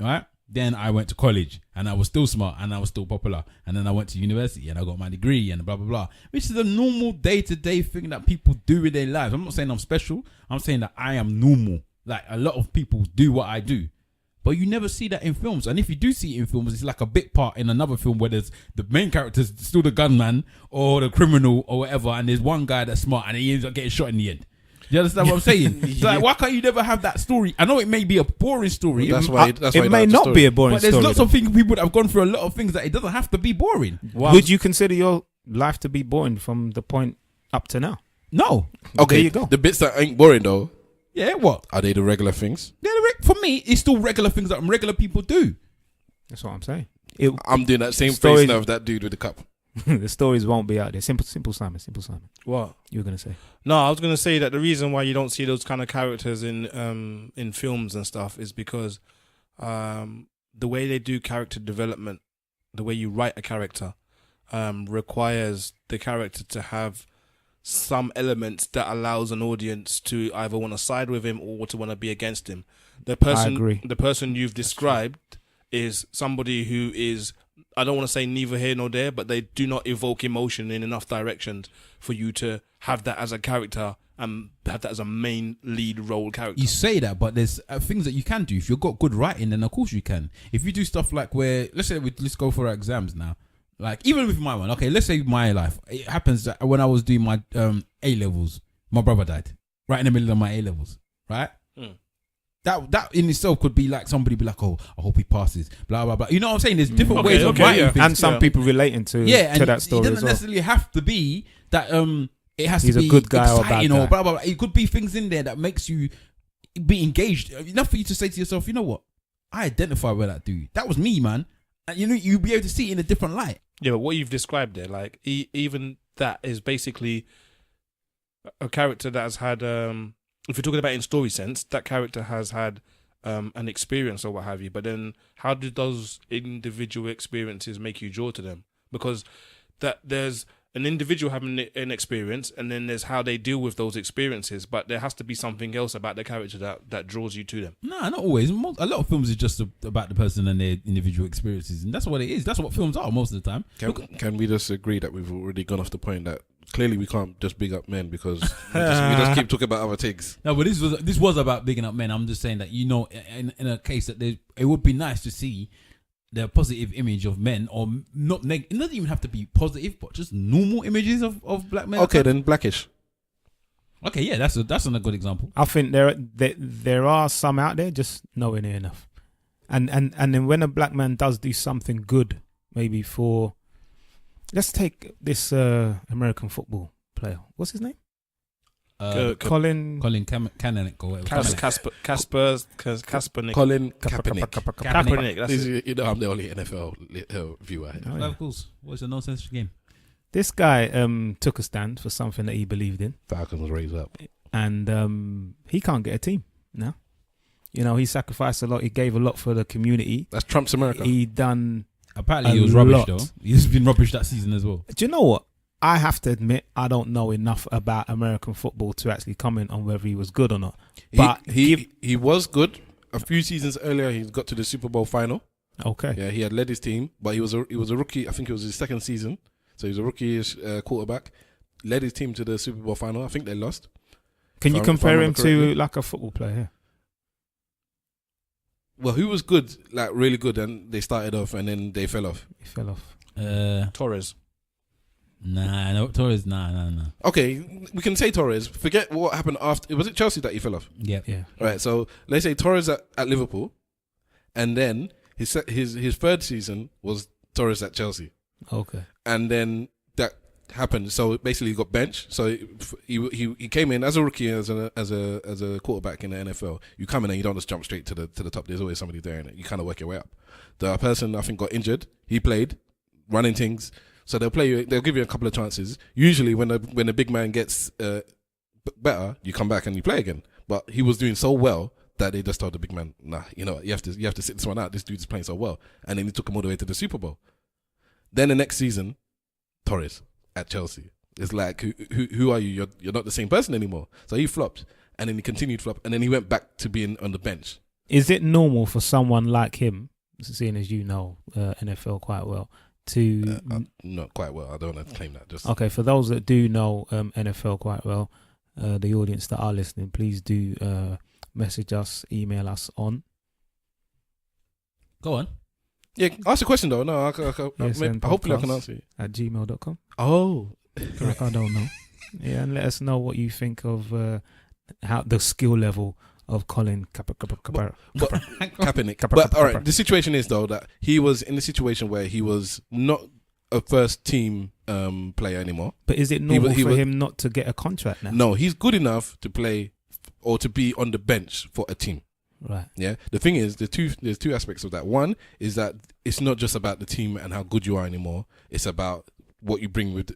right? Then I went to college and I was still smart and I was still popular. And then I went to university and I got my degree and blah, blah, blah. Which is a normal day-to-day thing that people do with their lives. I'm not saying I'm special. I'm saying that I am normal. Like, a lot of people do what I do. But you never see that in films. And if you do see it in films, it's like a bit part in another film where there's the main character's still the gunman or the criminal or whatever, and there's one guy that's smart and he ends up getting shot in the end. Do you understand what I'm saying? It's like, why can't you never have that story? I know it may be a boring story. That's why It may not be a boring But there's story. lots of things, people that have gone through a lot of things that it doesn't have to be boring. Would you consider your life to be boring from the point up to now? No. Okay, There you go. the bits that ain't boring though, Yeah, what? are they the regular things? For me, it's still regular things that regular people do. That's what I'm saying. I'm doing that same Stories- face now of that dude with the cup. The stories won't be out there. Simple Simon. What? You were gonna say? No, I was gonna say that the reason why you don't see those kind of characters in films and stuff is because the way they do character development, the way you write a character, requires the character to have some elements that allows an audience to either want to side with him or to want to be against him. I agree. The person you've described is somebody who is, I don't want to say neither here nor there, but they do not evoke emotion in enough directions for you to have that as a character and have that as a main lead role character. You say that, but there's things that you can do. If you've got good writing, then of course you can. If you do stuff like where, let's go for our exams now. Like, even with my one, okay, let's say my life. It happens that when I was doing my A-levels, my brother died right in the middle of my A-levels, right? That in itself could be like somebody be like, oh, I hope he passes, blah, blah, blah. You know what I'm saying? There's different ways of writing things. And some people relating to that story it doesn't as well. necessarily have to be that it has He's to be a good guy or exciting bad guy. blah, blah, blah. It could be things in there that makes you be engaged. Enough for you to say to yourself, you know what? I identify with that dude. That was me, man. And you know, you'll be able to see it in a different light. Yeah, but what you've described there, like even that is basically a character that has had, if you're talking about in story sense, that character has had an experience or what have you. But then how do those individual experiences make you draw to them? Because that there's an individual having an experience and then there's how they deal with those experiences. But there has to be something else about the character that draws you to them. No, not always. A lot of films is just about the person and their individual experiences. And that's what it is. That's what films are most of the time. Can we just agree that we've already gone off the point that clearly we can't just big up men because we just keep talking about other things. No, but this was about bigging up men. I'm just saying that, you know, in a case that it would be nice to see the positive image of men, or not it doesn't even have to be positive, but just normal images of black men. Okay, then Blackish. Okay, yeah, that's a good example. I think there are some out there, just nowhere near enough. And then when a black man does do something good, maybe for, let's take this American football player. What's his name? Colin Kaepernick or whatever. Kaepernick. Colin Kaepernick. Kaepernick. That's it. You know, I'm the only NFL viewer. Oh, yeah. Of course. What's a nonsense game? This guy took a stand for something that he believed in, Falcons raise up, and he can't get a team now. You know, he sacrificed a lot. He gave a lot for the community. That's Trump's America. He done. Apparently, he was rubbish though. He's been rubbish that season as well. Do you know what? I have to admit, I don't know enough about American football to actually comment on whether he was good or not. But he was good. A few seasons earlier, he got to the Super Bowl final. Okay. Yeah, he had led his team, but he was a rookie. I think it was his second season, so he was a rookie-ish quarterback. Led his team to the Super Bowl final. I think they lost. Can you compare him to like a football player? Well, who was good, like really good, and they started off and then they fell off. He fell off. Torres. No, Torres, nah. Okay, we can say Torres. Forget what happened after. Was it Chelsea that he fell off? Yeah. All right, so let's say Torres at Liverpool, and then his third season was Torres at Chelsea. Okay. And then that happened. So basically, he got benched. So he came in as a rookie, as a quarterback in the NFL. You come in and you don't just jump straight to the top. There's always somebody there in it. You kind of work your way up. The person I think got injured. He played, running things. So they'll play you. They'll give you a couple of chances. Usually, when the big man gets better, you come back and you play again. But he was doing so well that they just told the big man, "Nah, you know, you have to sit this one out. This dude's playing so well." And then he took him all the way to the Super Bowl. Then the next season, Torres at Chelsea. It's like, who are you? You're not the same person anymore. So he flopped, and then he continued to flop, and then he went back to being on the bench. Is it normal for someone like him, seeing as you know NFL quite well, to not quite well? I don't want to claim that. Just okay. For those that do know NFL quite well, the audience that are listening, please do message us, email us on. Go on. Yeah, ask a question though. No, hopefully I can answer it. At gmail.com. Oh, correct. I don't know. Yeah, and let us know what you think of how the skill level of Colin Kaepernick. But all right, the situation is though that he was in a situation where he was not a first team player anymore. But is it normal for him not to get a contract now? No, he's good enough to play or to be on the bench for a team. Right. Yeah. The thing is, there's two aspects of that. One is that it's not just about the team and how good you are anymore. It's about what you bring with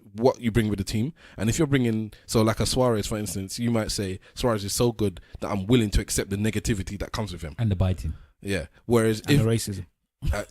the team. And if you're bringing, so like a Suarez, for instance, you might say Suarez is so good that I'm willing to accept the negativity that comes with him And the biting. Yeah. Whereas And the racism.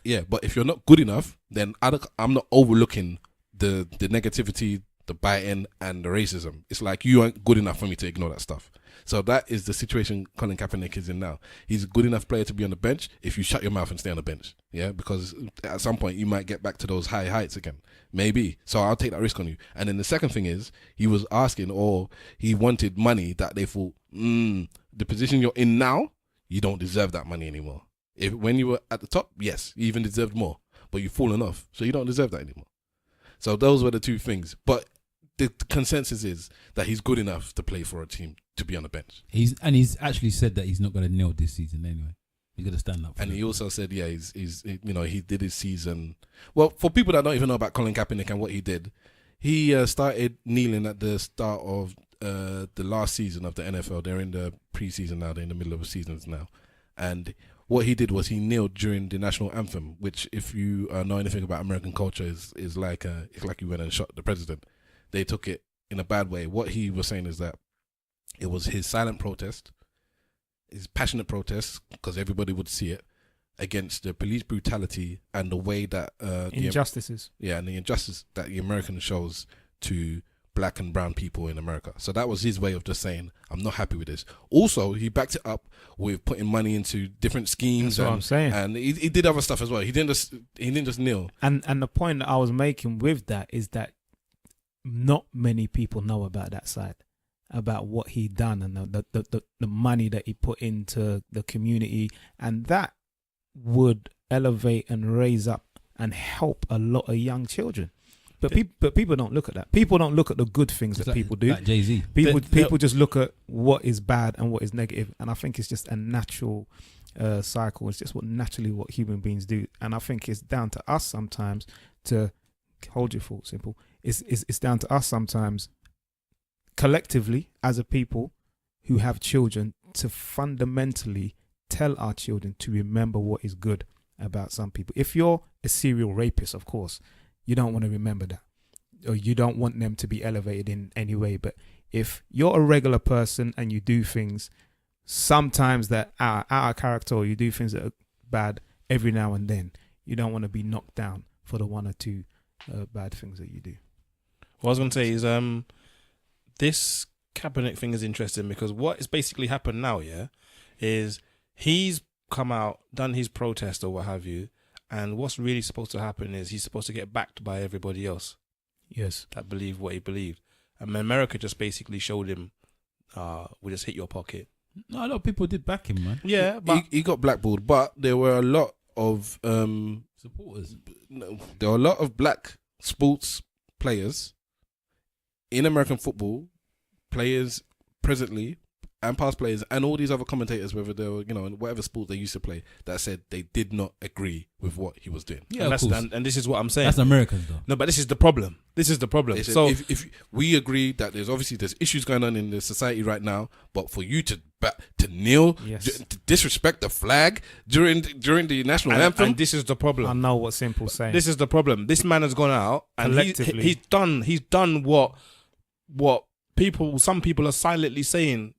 yeah, but if you're not good enough, then I'm not overlooking the negativity, the biting, and the racism. It's like you aren't good enough for me to ignore that stuff. So that is the situation Colin Kaepernick is in now. He's a good enough player to be on the bench if you shut your mouth and stay on the bench. Yeah, because at some point you might get back to those high heights again. Maybe. So I'll take that risk on you. And then the second thing is he was asking, or he wanted money that they thought, the position you're in now, you don't deserve that money anymore. When you were at the top, yes, you even deserved more. But you've fallen off, so you don't deserve that anymore. So those were the two things. But the consensus is that he's good enough to play for a team to be on the bench. He's actually said that he's not going to kneel this season anyway. He's going to stand up. And he also said, yeah, he did his season. Well, for people that don't even know about Colin Kaepernick and what he did, he started kneeling at the start of the last season of the NFL. They're in the preseason now. They're in the middle of the seasons now. And what he did was he kneeled during the national anthem, which, if you know anything about American culture, is like it's like you went and shot the president. They took it in a bad way. What he was saying is that it was his silent protest, his passionate protest, because everybody would see it, against the police brutality and the way that injustices. And the injustice that the American shows to black and brown people in America. So that was his way of just saying, I'm not happy with this. Also, he backed it up with putting money into different schemes. That's what I'm saying. And he did other stuff as well. He didn't just kneel. And the point that I was making with that is that not many people know about that side, about what he done and the money that he put into the community, and that would elevate and raise up and help a lot of young children. But people don't look at that. People don't look at the good things that people do. Like Jay-Z. People just look at what is bad and what is negative, and I think it's just a natural cycle. It's just what human beings do, and I think it's down to us sometimes to hold your thoughts simple. It's down to us sometimes, collectively as a people who have children, to fundamentally tell our children to remember what is good about some people. If you're a serial rapist, of course, you don't want to remember that, or you don't want them to be elevated in any way. But if you're a regular person and you do things sometimes that are out of character, or you do things that are bad every now and then, you don't want to be knocked down for the one or two bad things that you do. What I was going to say is this Kaepernick thing is interesting, because what has basically happened now, is he's come out, done his protest or what have you, and what's really supposed to happen is he's supposed to get backed by everybody else. Yes. That believe what he believed. And America just basically showed him, we just hit your pocket. No, a lot of people did back him, man. Yeah, but he got blackballed, but there were a lot of Supporters. there were a lot of black sports players in American football, players presently and past players, and all these other commentators, whether they were, in whatever sport they used to play, that said they did not agree with what he was doing. Yeah, and, of course. and this is what I'm saying. That's Americans, though. No, but this is the problem. They said, So if we agree that there's issues going on in the society right now, but for you to kneel, Yes. to disrespect the flag during the national anthem, and this is the problem. I know what Simple's saying. This is the problem. This man has gone out and Collectively. he's done what some people are silently saying.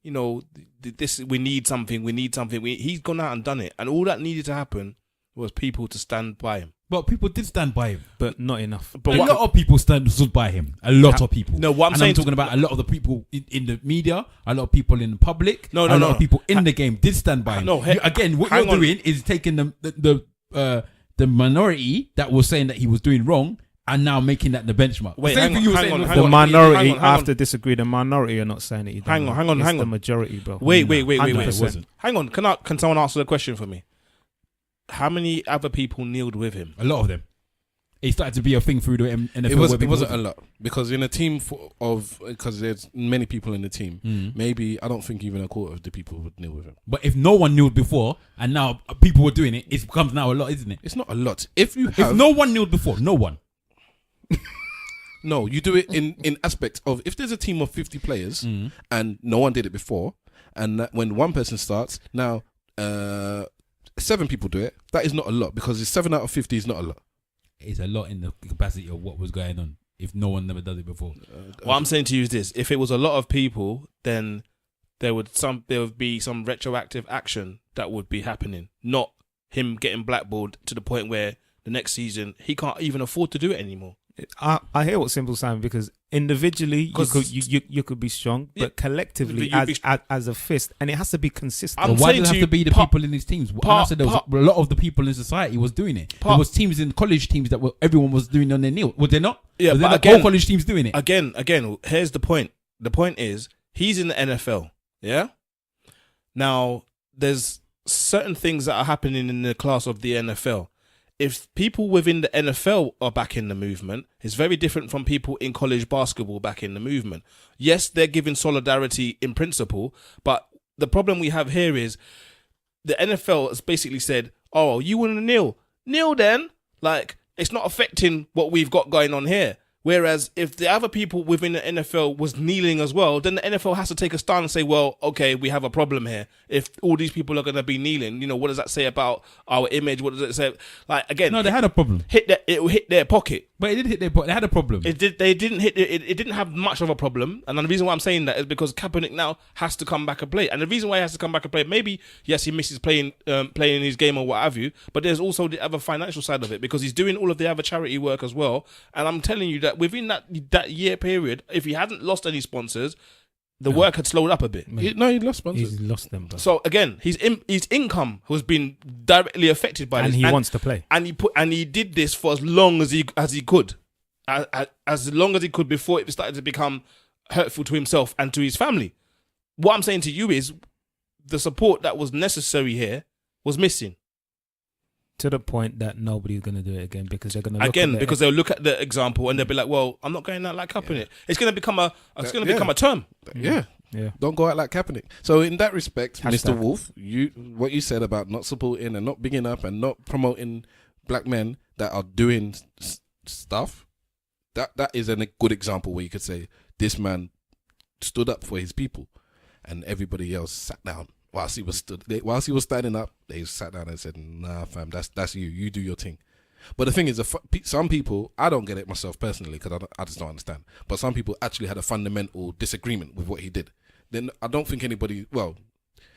This we need something. He's gone out and done it, and all that needed to happen was people to stand by him. But people did stand by him. but not enough. But A lot of people stood by him. A lot of people. No, what I'm and saying I'm talking about a lot of the people in the media, a lot of people in the public, No, a no, lot no. of people in the game did stand by him. No, Again, what hang you're on. doing is taking the minority that was saying that he was doing wrong and now making that the benchmark. Wait, The same hang thing on, you were hang saying on, before. hang The on. minority, Hang on, I hang have on. to disagree. The minority are not saying that you don't. Hang on, hang on, It's hang the on. majority, bro. Wait. 100%. Hang on. Can someone answer the question for me? How many other people kneeled with him? A lot of them. It started to be a thing through the NFL. it where wasn't people- a lot, because in a team because there's many people in the team. Maybe I don't think even a quarter of the people would kneel with him. But if no one kneeled before and now people were doing it, it becomes now a lot, isn't it? It's not a lot. If you If have no one kneeled before, no one. No, you do it in aspects of, if there's a team of 50 players and no one did it before, and that when one person starts, now 7 people do it, that is not a lot, because 7 out of 50 is not a lot. It's a lot in the capacity of what was going on. if no one never does it before. What I'm saying to you is this: if it was a lot of people, then there would be some retroactive action that would be happening, not him getting blackballed to the point where the next season he can't even afford to do it anymore. I hear what Simple's saying, because individually you could be strong, but collectively as a fist, and it has to be consistent. But why does it have to be the people in these teams? I said there was a lot of the people in society was doing it. There was teams in college teams that everyone was doing on their kneel. Was there not? Yeah, was but there again, all college teams doing it? Again, here's the point. The point is he's in the NFL. Yeah. Now there's certain things that are happening in the class of the NFL. If people within the NFL are back in the movement, it's very different from people in college basketball back in the movement. Yes, they're giving solidarity in principle, but the problem we have here is the NFL has basically said, oh, you want to kneel? Kneel then. Like, it's not affecting what we've got going on here. Whereas if the other people within the NFL was kneeling as well, then the NFL has to take a stand and say, well, okay, we have a problem here. If all these people are going to be kneeling, what does that say about our image? What does it say? Like, again, no, they had a problem. It will hit their pocket. But it did hit their pocket. They had a problem. It did. They didn't hit it. It didn't have much of a problem. And the reason why I'm saying that is because Kaepernick now has to come back and play. And the reason why he has to come back and play, maybe yes, he misses playing his game or what have you. But there's also the other financial side of it, because he's doing all of the other charity work as well. And I'm telling you that within that year period, if he hadn't lost any sponsors, the work had slowed up a bit. He lost sponsors. He's lost them, bro. So again, his income has been directly affected by and this. He wants to play. And he did this for as long as he could, as long as he could before it started to become hurtful to himself and to his family. What I'm saying to you is, the support that was necessary here was missing. To the point that nobody's going to do it again, because they're going to they'll look at the example and they'll be like, well, I'm not going out like Kaepernick. Yeah. It's going to become a term. Yeah. Don't go out like Kaepernick. So in that respect, Mr. Wolf, what you said about not supporting and not bigging up and not promoting black men that are doing stuff, that is a good example where you could say this man stood up for his people and everybody else sat down. Whilst he was standing up, they sat down and said, "Nah, fam, that's you. You do your thing." But the thing is, some people, I don't get it myself personally because I just don't understand. But some people actually had a fundamental disagreement with what he did. Then I don't think anybody. Well,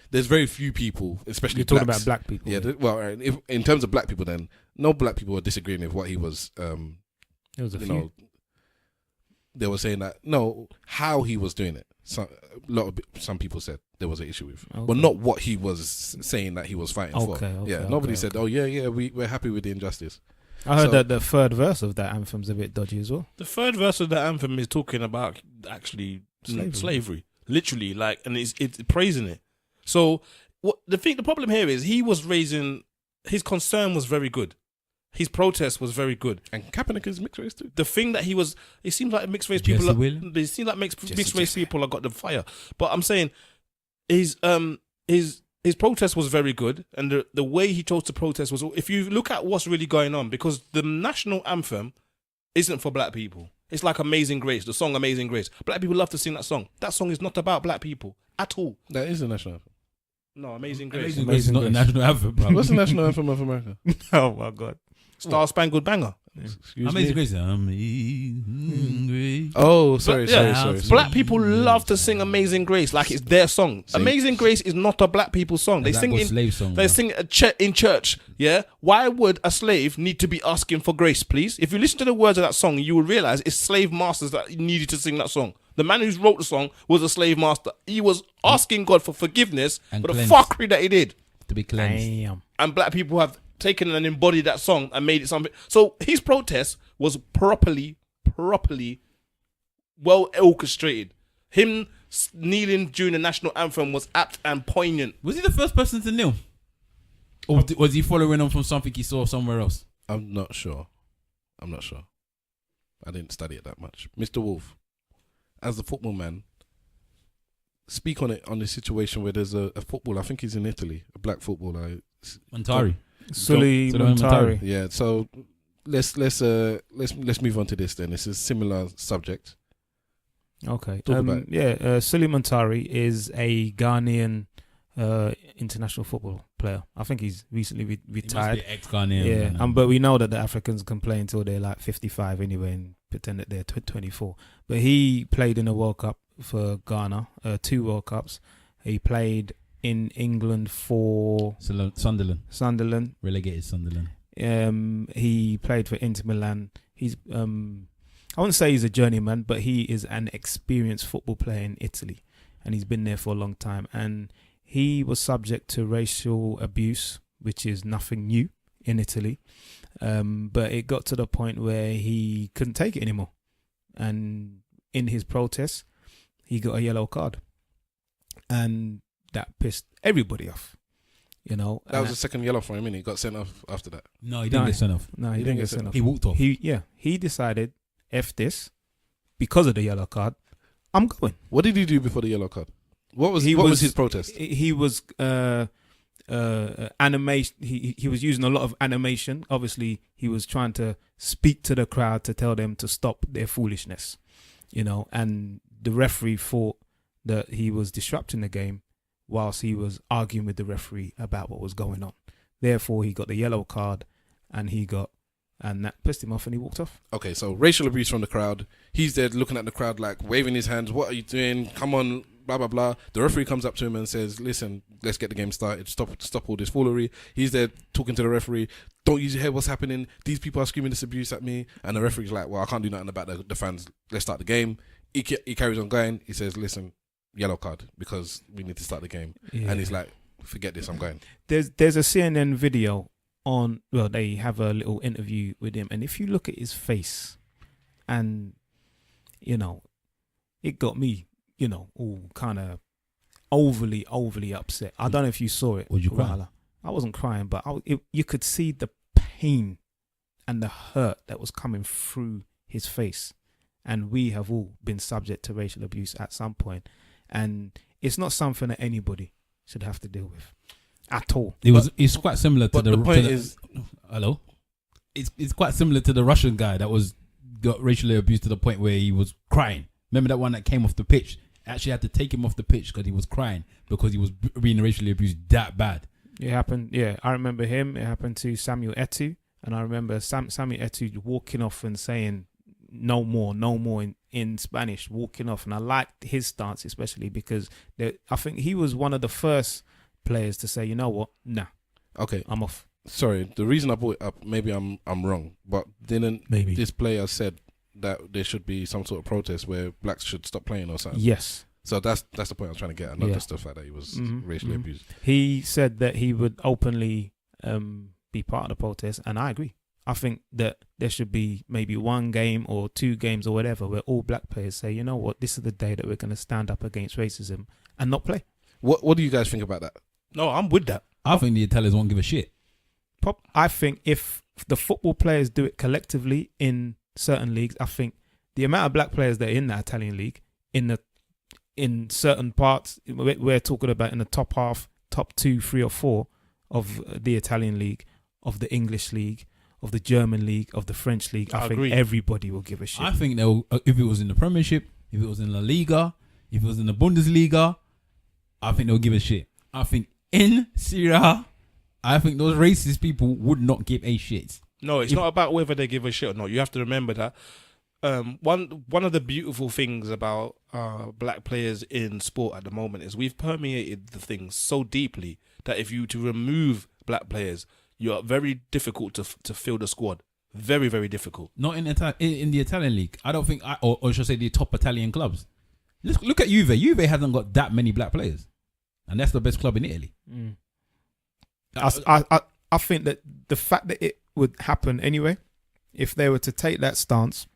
there's very few people, especially you're talking about black people. Yeah. Well, if, in terms of black people, then no black people were disagreeing with what he was. It was a few. They were saying that how he was doing it. Some people said there was an issue with, but not what he was saying that he was fighting for. Nobody said, "Oh yeah, we're happy with the injustice." I heard that the third verse of that anthem's a bit dodgy as well. The third verse of that anthem is talking about actually slavery, literally, and it's praising it. So the problem here is his concern was very good. His protest was very good. And Kaepernick is mixed race too. The thing that it seems like mixed race people mixed race people have got the fire. But I'm saying his protest was very good, and the way he chose to protest was, if you look at what's really going on, because the national anthem isn't for black people. It's like Amazing Grace, the song Amazing Grace. Black people love to sing that song. That song is not about black people at all. That is the national anthem. No, Amazing Grace. Amazing Grace is not the national anthem, bro. What's the national anthem of America? Oh my God. Star Spangled Banner. Amazing Grace. Amazing Grace. Oh, sorry. Black people love to sing Amazing Grace like it's their song. Amazing Grace is not a black people song. They sing it in church. Yeah. Why would a slave need to be asking for grace, please? If you listen to the words of that song, you will realize it's slave masters that needed to sing that song. The man who wrote the song was a slave master. He was asking God for forgiveness for the fuckery that he did. To be cleansed. Damn. And black people have taken and embodied that song and made it something. So his protest was properly well orchestrated. Him kneeling during the national anthem was apt and poignant. Was he the first person to kneel? Or was he following on from something he saw somewhere else? I'm not sure. I didn't study it that much. Mr. Wolf, as a football man, speak on the situation where there's a footballer, I think he's in Italy, a black footballer. Montari. Sully Montari. Yeah, so let's move on to this then. It's a similar subject. Okay. Talk Sully Montari is a Ghanaian international football player. I think he's recently retired. He must be ex-Ghanaian. Yeah, but we know that the Africans can play until they're like 55 anyway and pretend that they're 24. But he played in a World Cup for Ghana, 2 World Cups. He played in England for Sunderland. Relegated Sunderland. He played for Inter Milan. He's I wouldn't say he's a journeyman, but he is an experienced football player in Italy, and he's been there for a long time. And he was subject to racial abuse, which is nothing new in Italy. But it got to the point where he couldn't take it anymore. And in his protest, he got a yellow card. And that pissed everybody off. You know, that was the second yellow for him, and he got sent off after that. No, he didn't get sent off. No, he didn't get sent off. He walked off. He decided, F this, because of the yellow card, I'm going. What did he do before the yellow card? What was his protest? He was animation. He was using a lot of animation. Obviously, he was trying to speak to the crowd to tell them to stop their foolishness. You know, and the referee thought that he was disrupting the game whilst he was arguing with the referee about what was going on. Therefore, he got the yellow card, and that pissed him off, and he walked off. Okay, so racial abuse from the crowd. He's there looking at the crowd like waving his hands. What are you doing? Come on, blah, blah, blah. The referee comes up to him and says, listen, let's get the game started. Stop all this foolery. He's there talking to the referee. Don't you hear what's happening? These people are screaming this abuse at me. And the referee's like, well, I can't do nothing about the fans. Let's start the game. He carries on going. He says, listen, yellow card, because we need to start the game. Yeah. And he's like, forget this, I'm going. There's a CNN video they have a little interview with him, and if you look at his face, and you know, it got me, you know, all kind of overly upset. I don't know if you saw it. Would you cry? I wasn't crying, but you could see the pain and the hurt that was coming through his face. And we have all been subject to racial abuse at some point. And it's not something that anybody should have to deal with at all. It's quite similar to the point is, hello. It's quite similar to the Russian guy that got racially abused to the point where he was crying. Remember that one that came off the pitch? Actually had to take him off the pitch because he was crying because he was being racially abused that bad. It happened. Yeah, I remember him. It happened to Samuel Eto'o, and I remember Samuel Eto'o walking off and saying, no more in Spanish, walking off. And I liked his stance, especially because I think he was one of the first players to say, you know what, nah, okay, I'm off. Sorry, the reason I brought it up, maybe I'm wrong, but didn't this player said that there should be some sort of protest where blacks should stop playing or something? Yes. So that's the point I was trying to get at, not just the fact that he was racially abused. He said that he would openly be part of the protest, and I agree. I think that there should be maybe 1 game or 2 games or whatever where all black players say, you know what, this is the day that we're going to stand up against racism and not play. What do you guys think about that? No, I'm with that. I think the Italians won't give a shit. I think if the football players do it collectively in certain leagues, I think the amount of black players that are in that Italian league, in certain parts, we're talking about in the top half, top 2, 3 or 4 of the Italian league, of the English league, of the German league, of the French league, I think everybody will give a shit. I think they'll, if it was in the Premiership, if it was in La Liga, if it was in the Bundesliga, I think they'll give a shit. I think in Serie A, I think those racist people would not give a shit. No, it's not about whether they give a shit or not. You have to remember that one of the beautiful things about black players in sport at the moment is we've permeated the things so deeply that if you to remove black players, you're very difficult to fill the squad. Very, very difficult. Not in the Italian league. I don't think, or should I say the top Italian clubs. Look at Juve. Juve hasn't got that many black players. And that's the best club in Italy. Mm. I think that the fact that it would happen anyway, if they were to take that stance,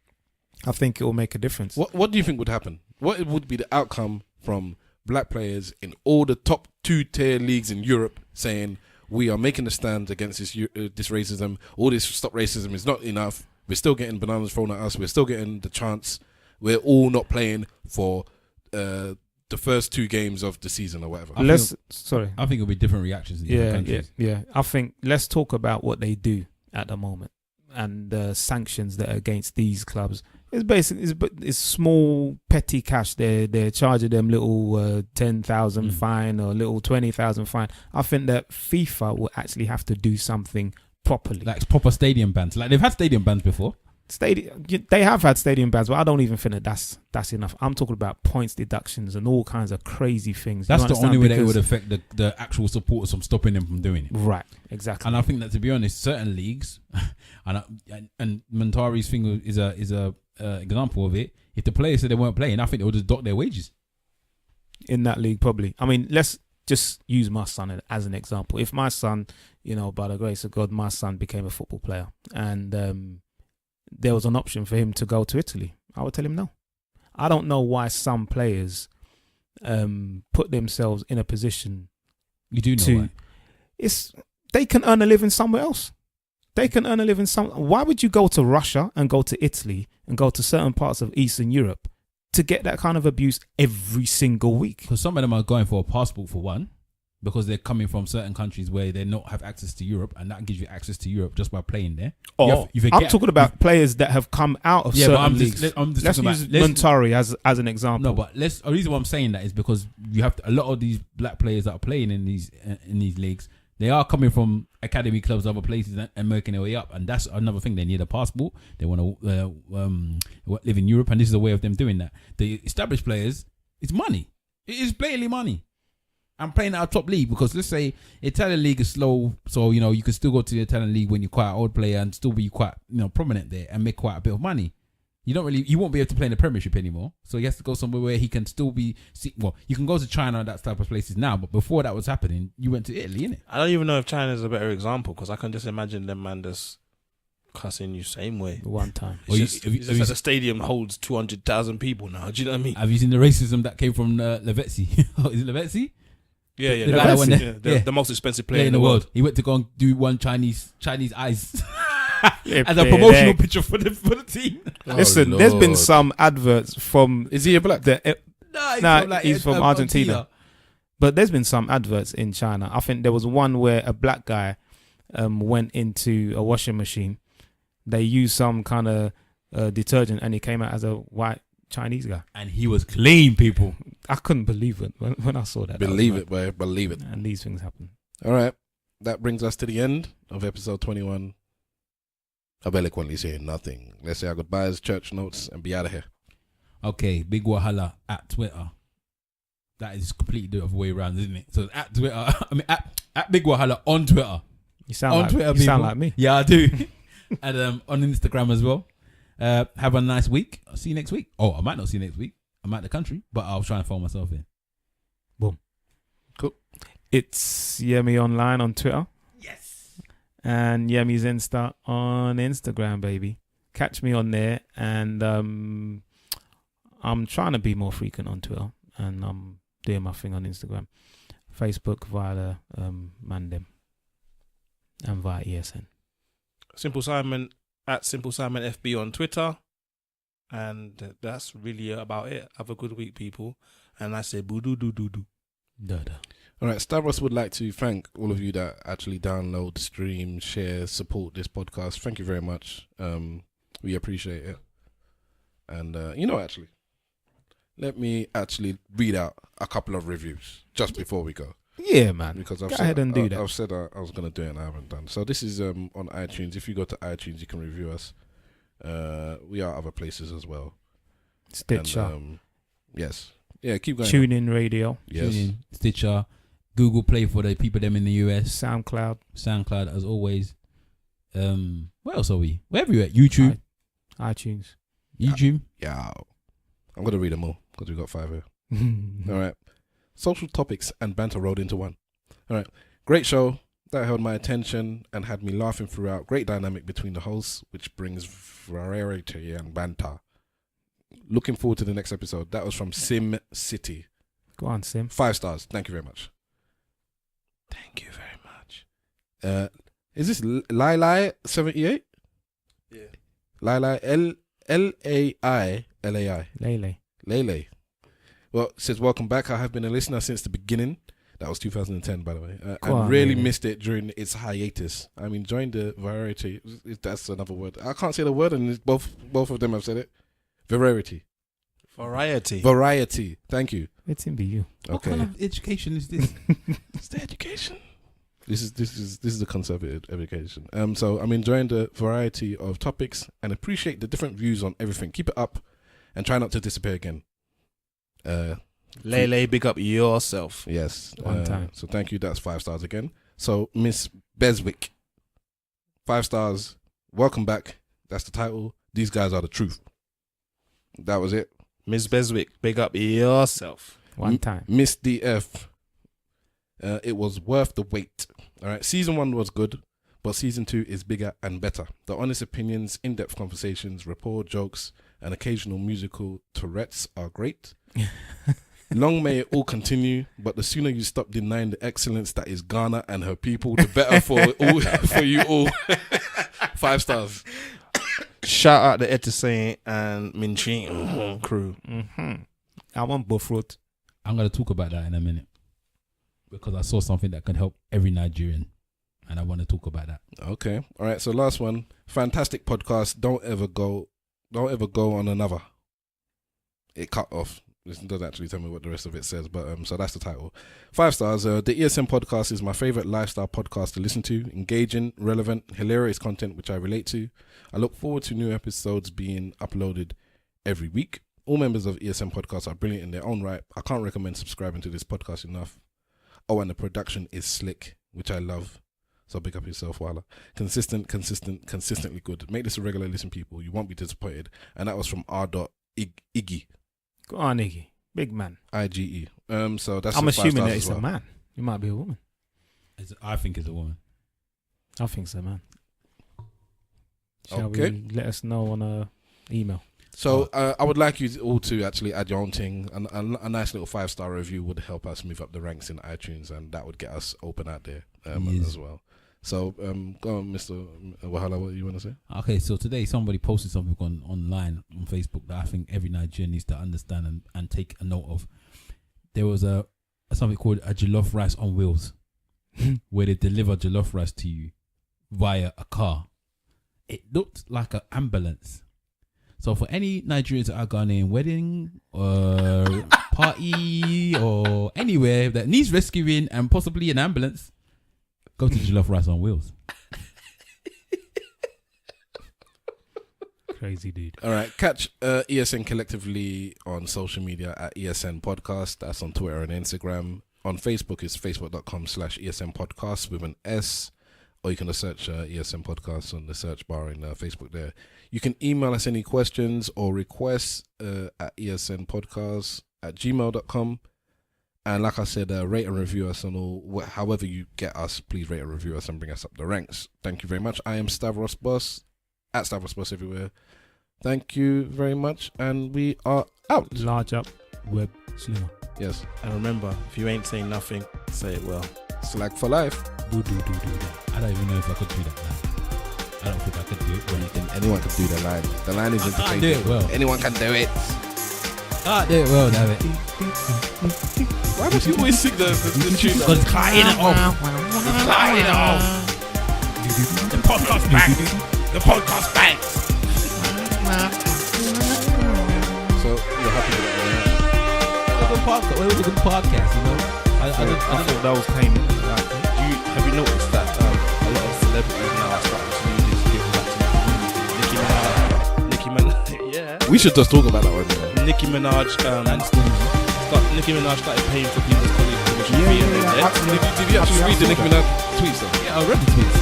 I think it will make a difference. What do you think would happen? What would be the outcome from black players in all the top 2-tier leagues in Europe saying, we are making a stand against this racism. All this stop racism is not enough. We're still getting bananas thrown at us. We're still getting the chance. We're all not playing for the first 2 games of the season or whatever. I think it'll be different reactions in different countries. Yeah. I think let's talk about what they do at the moment and the sanctions that are against these clubs. It's basically it's small petty cash. They're charging them little 10,000 fine or little 20,000 fine. I think that FIFA will actually have to do something properly, like proper stadium bans. Like they've had stadium bans before. They have had stadium bans, but I don't even think that that's enough. I'm talking about points deductions and all kinds of crazy things. That's You the understand? only way that it Because- would affect the actual supporters from stopping them from doing it. Right, exactly. And I think that, to be honest, certain leagues, and Montari's thing is a example of it. If the players said they weren't playing, I think they would just dock their wages. In that league, probably. I mean, let's just use my son as an example. If my son, by the grace of God, my son became a football player and there was an option for him to go to Italy, I would tell him no. I don't know why some players put themselves in a position. You do know why. They can earn a living somewhere else. Why would you go to Russia and go to Italy and go to certain parts of Eastern Europe to get that kind of abuse every single week? Because some of them are going for a passport for one, because they're coming from certain countries where they not have access to Europe, and that gives you access to Europe just by playing there. I'm talking about players that have come out of certain leagues. Let's use Montari as an example. No, but the reason why I'm saying that is because you have a lot of these black players that are playing in these leagues. They are coming from academy clubs, other places, and making their way up, and that's another thing. They need a passport. They want to live in Europe, and this is a way of them doing that. The established players, it's money. It is blatantly money. I'm playing at a top league because, let's say, Italian league is slow, so you can still go to the Italian league when you're quite an old player and still be quite prominent there and make quite a bit of money. You won't be able to play in the Premiership anymore, so he has to go somewhere where he can still be. You can go to China and that type of places now, but before that was happening, you went to Italy, innit? I don't even know if China is a better example because I can just imagine them man just cussing you same way. One time. It's just like the stadium holds 200,000 people now. Do you know what I mean? Have you seen the racism that came from Lavezzi? Is it Lavezzi? Yeah, The guy that went there? the most expensive player in the world. He went to go and do one Chinese eyes Yeah, as a promotional picture for the team. Listen, there's been some adverts from. Is he a black? He's from Argentina. But there's been some adverts in China. I think there was one where a black guy went into a washing machine. They used some kind of detergent, and he came out as a white Chinese guy. And he was clean, people. I couldn't believe it when I saw that. Believe it, boy. Believe it. And these things happen. All right. That brings us to the end of episode 21 of Eloquently Saying Nothing. Let's say our goodbyes, church notes, and be out of here. Okay, Big Wahala at Twitter. That is completely the other way around, isn't it? So at Twitter, at Big Wahala on Twitter. You sound like me. Yeah, I do. And on Instagram as well. Have a nice week. I'll see you next week. Oh, I might not see you next week. I'm out the country, but I'll try and phone myself in. Boom. Cool. It's Yemi Online on Twitter. Yes. And Yemi's Insta on Instagram, baby. Catch me on there. And I'm trying to be more frequent on Twitter. And I'm doing my thing on Instagram. Facebook via the Mandem. And via ESN. Simple Simon at Simple Simon FB on Twitter. And that's really about it. Have a good week, people. And I say boo doo doo doo doo. Da-da. All right. Stavros would like to thank all of you that actually download, stream, share, support this podcast. Thank you very much. We appreciate it. And, actually, let me actually read out a couple of reviews just before we go. Yeah, man. Because Go ahead and do that. I've said I was going to do it and I haven't done. So this is on iTunes. If you go to iTunes, you can review us. We are other places as well. Stitcher. And, yes. Yeah, keep going. TuneIn Radio. Yes. TuneIn, Stitcher, Google Play for the people them in the US. SoundCloud as always. Where else are we? Wherever you're at. YouTube. iTunes. YouTube. Yeah. I'm going to read them all because we've got 5 here. All right. Social topics and banter rolled into one. All right. Great show. That held my attention and had me laughing throughout. Great dynamic between the hosts, which brings variety and banter. Looking forward to the next episode. That was from Sim City. Go on, Sim. 5 stars. Thank you very much. Thank you very much. Is this Lai78? Yeah. Lai L-A-I L-A-I. Lele. Well, it says, welcome back. I have been a listener since the beginning. That was 2010, by the way. I really missed it during its hiatus. I'm enjoying the variety. That's another word. I can't say the word, and both of them have said it. Variety. Thank you. It's in BU. What Okay. kind of education is this? It's the education. This is the conservative education. So I'm enjoying the variety of topics and appreciate the different views on everything. Keep it up and try not to disappear again. Lele, big up yourself. Yes. One time. So thank you. That's 5 stars again. So Miss Beswick, 5 stars. Welcome back. That's the title. These guys are the truth. That was it. Miss Beswick, big up yourself. One time. Miss DF. It was worth the wait. All right. Season 1 was good, but season 2 is bigger and better. The honest opinions, in-depth conversations, rapport, jokes, and occasional musical Tourette's are great. Long may it all continue, but the sooner you stop denying the excellence that is Ghana and her people, the better for you all. 5 stars. Shout out the Etisane and Minchin crew. I want both roads. I'm going to talk about that in a minute because I saw something that can help every Nigerian, and I want to talk about that. Okay. All right. So last one. Fantastic podcast. Don't ever go on another. It cut off. This doesn't actually tell me what the rest of it says, but so that's the title. 5 stars. The ESN podcast is my favorite lifestyle podcast to listen to. Engaging, relevant, hilarious content which I relate to. I look forward to new episodes being uploaded every week. All members of ESN podcasts are brilliant in their own right. I can't recommend subscribing to this podcast enough. Oh, and the production is slick, which I love. So big up yourself, Wala. Consistently good. Make this a regular listen, people. You won't be disappointed. And that was from R.Iggy. Go on, Iggy. Big man. IGE. So that's. I'm assuming that it's it's a man. It might be a woman. I think it's a woman. I think so, man. Shall Okay. we let us know on email? So I would like you all to actually add your own thing. A nice little 5-star review would help us move up the ranks in iTunes, and that would get us open out there Yes. as well. So go on, Mr. Wahala, what do you want to say? Okay, so today somebody posted something online on Facebook that I think every Nigerian needs to understand and take a note of. There was something called a jollof rice on wheels, where they deliver jollof rice to you via a car. It looked like an ambulance. So for any Nigerians that are going in wedding or party or anywhere that needs rescuing and possibly an ambulance, go to Jollof Rice on Wheels. Crazy dude. All right, catch ESN collectively on social media at ESN Podcast. That's on Twitter and Instagram. On Facebook, it's facebook.com/ESN Podcast with an S. Or you can just search ESN Podcast on the search bar in Facebook there. You can email us any questions or requests at esnpodcast@gmail.com. And like I said, rate and review us on all, however you get us, please rate and review us and bring us up the ranks. Thank you very much. I am Stavros Boss, at Stavros Boss everywhere. Thank you very much, and we are out. Large up, web, slimmer. Yes. And remember, if you ain't saying nothing, say it well. Slag for life. Do. I don't even know if I could do that line. I don't think I could do it. Anyone can do the line. The line is I can't entertaining. do it well. Anyone can do it. I do it well, damn it. Why does he always sing the tune? Because it's cutting it off. Cutting it off. The podcast bangs. The podcast bangs. So you're happy with that, right? It was a good podcast, you know. I thought that was kind of like, have you noticed that a lot of celebrities now are starting to use this giving back to the community? Nicki Minaj, yeah. We should just talk about that one. Nicki Minaj, Nicki Minaj started paying for people's college tuition fee. Did you actually read the Nicki Minaj tweets though? Yeah, I read the tweets.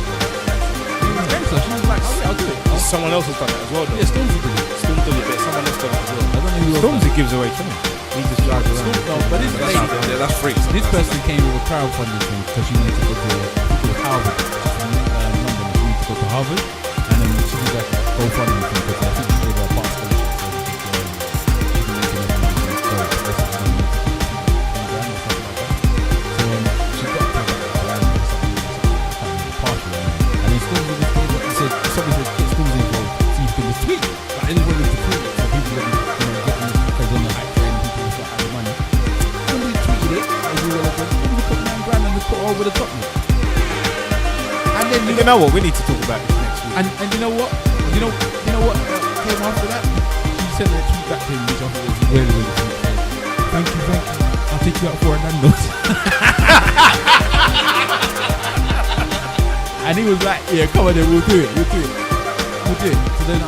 So she was like, oh yeah, I'll do it. Someone else has done it as well though. Yeah, Stormzy did it. Stormzy did it, but someone else done it as well. I don't know who else. Stormzy gives away money. He just drives around. No, but this lady, Yeah, that's free. this person came with a crowdfunding thing because she wanted to go to Harvard. London, she wanted to go to Harvard, and then she did like a GoFundMe thing because I think she gave her a part scholarship. So she got paid like $1,000 or something, partial, and then Stormzy just gave it. Said somebody said get Stormzy involved, so you can just tweet it. Like, they just wanted to tweet it so people would get on because on the hype train, people would start having money. Somebody tweeted it, as we were like, we put $9,000 and we put it over the top. And then You know what? We need to talk about this next week. and you know what? You know what came after that? She sent a tweet back to him, which I thought was really, really sweet. Thank you. I'll take you out for a Nando's. And he was like, yeah, come on then, we'll do it. So then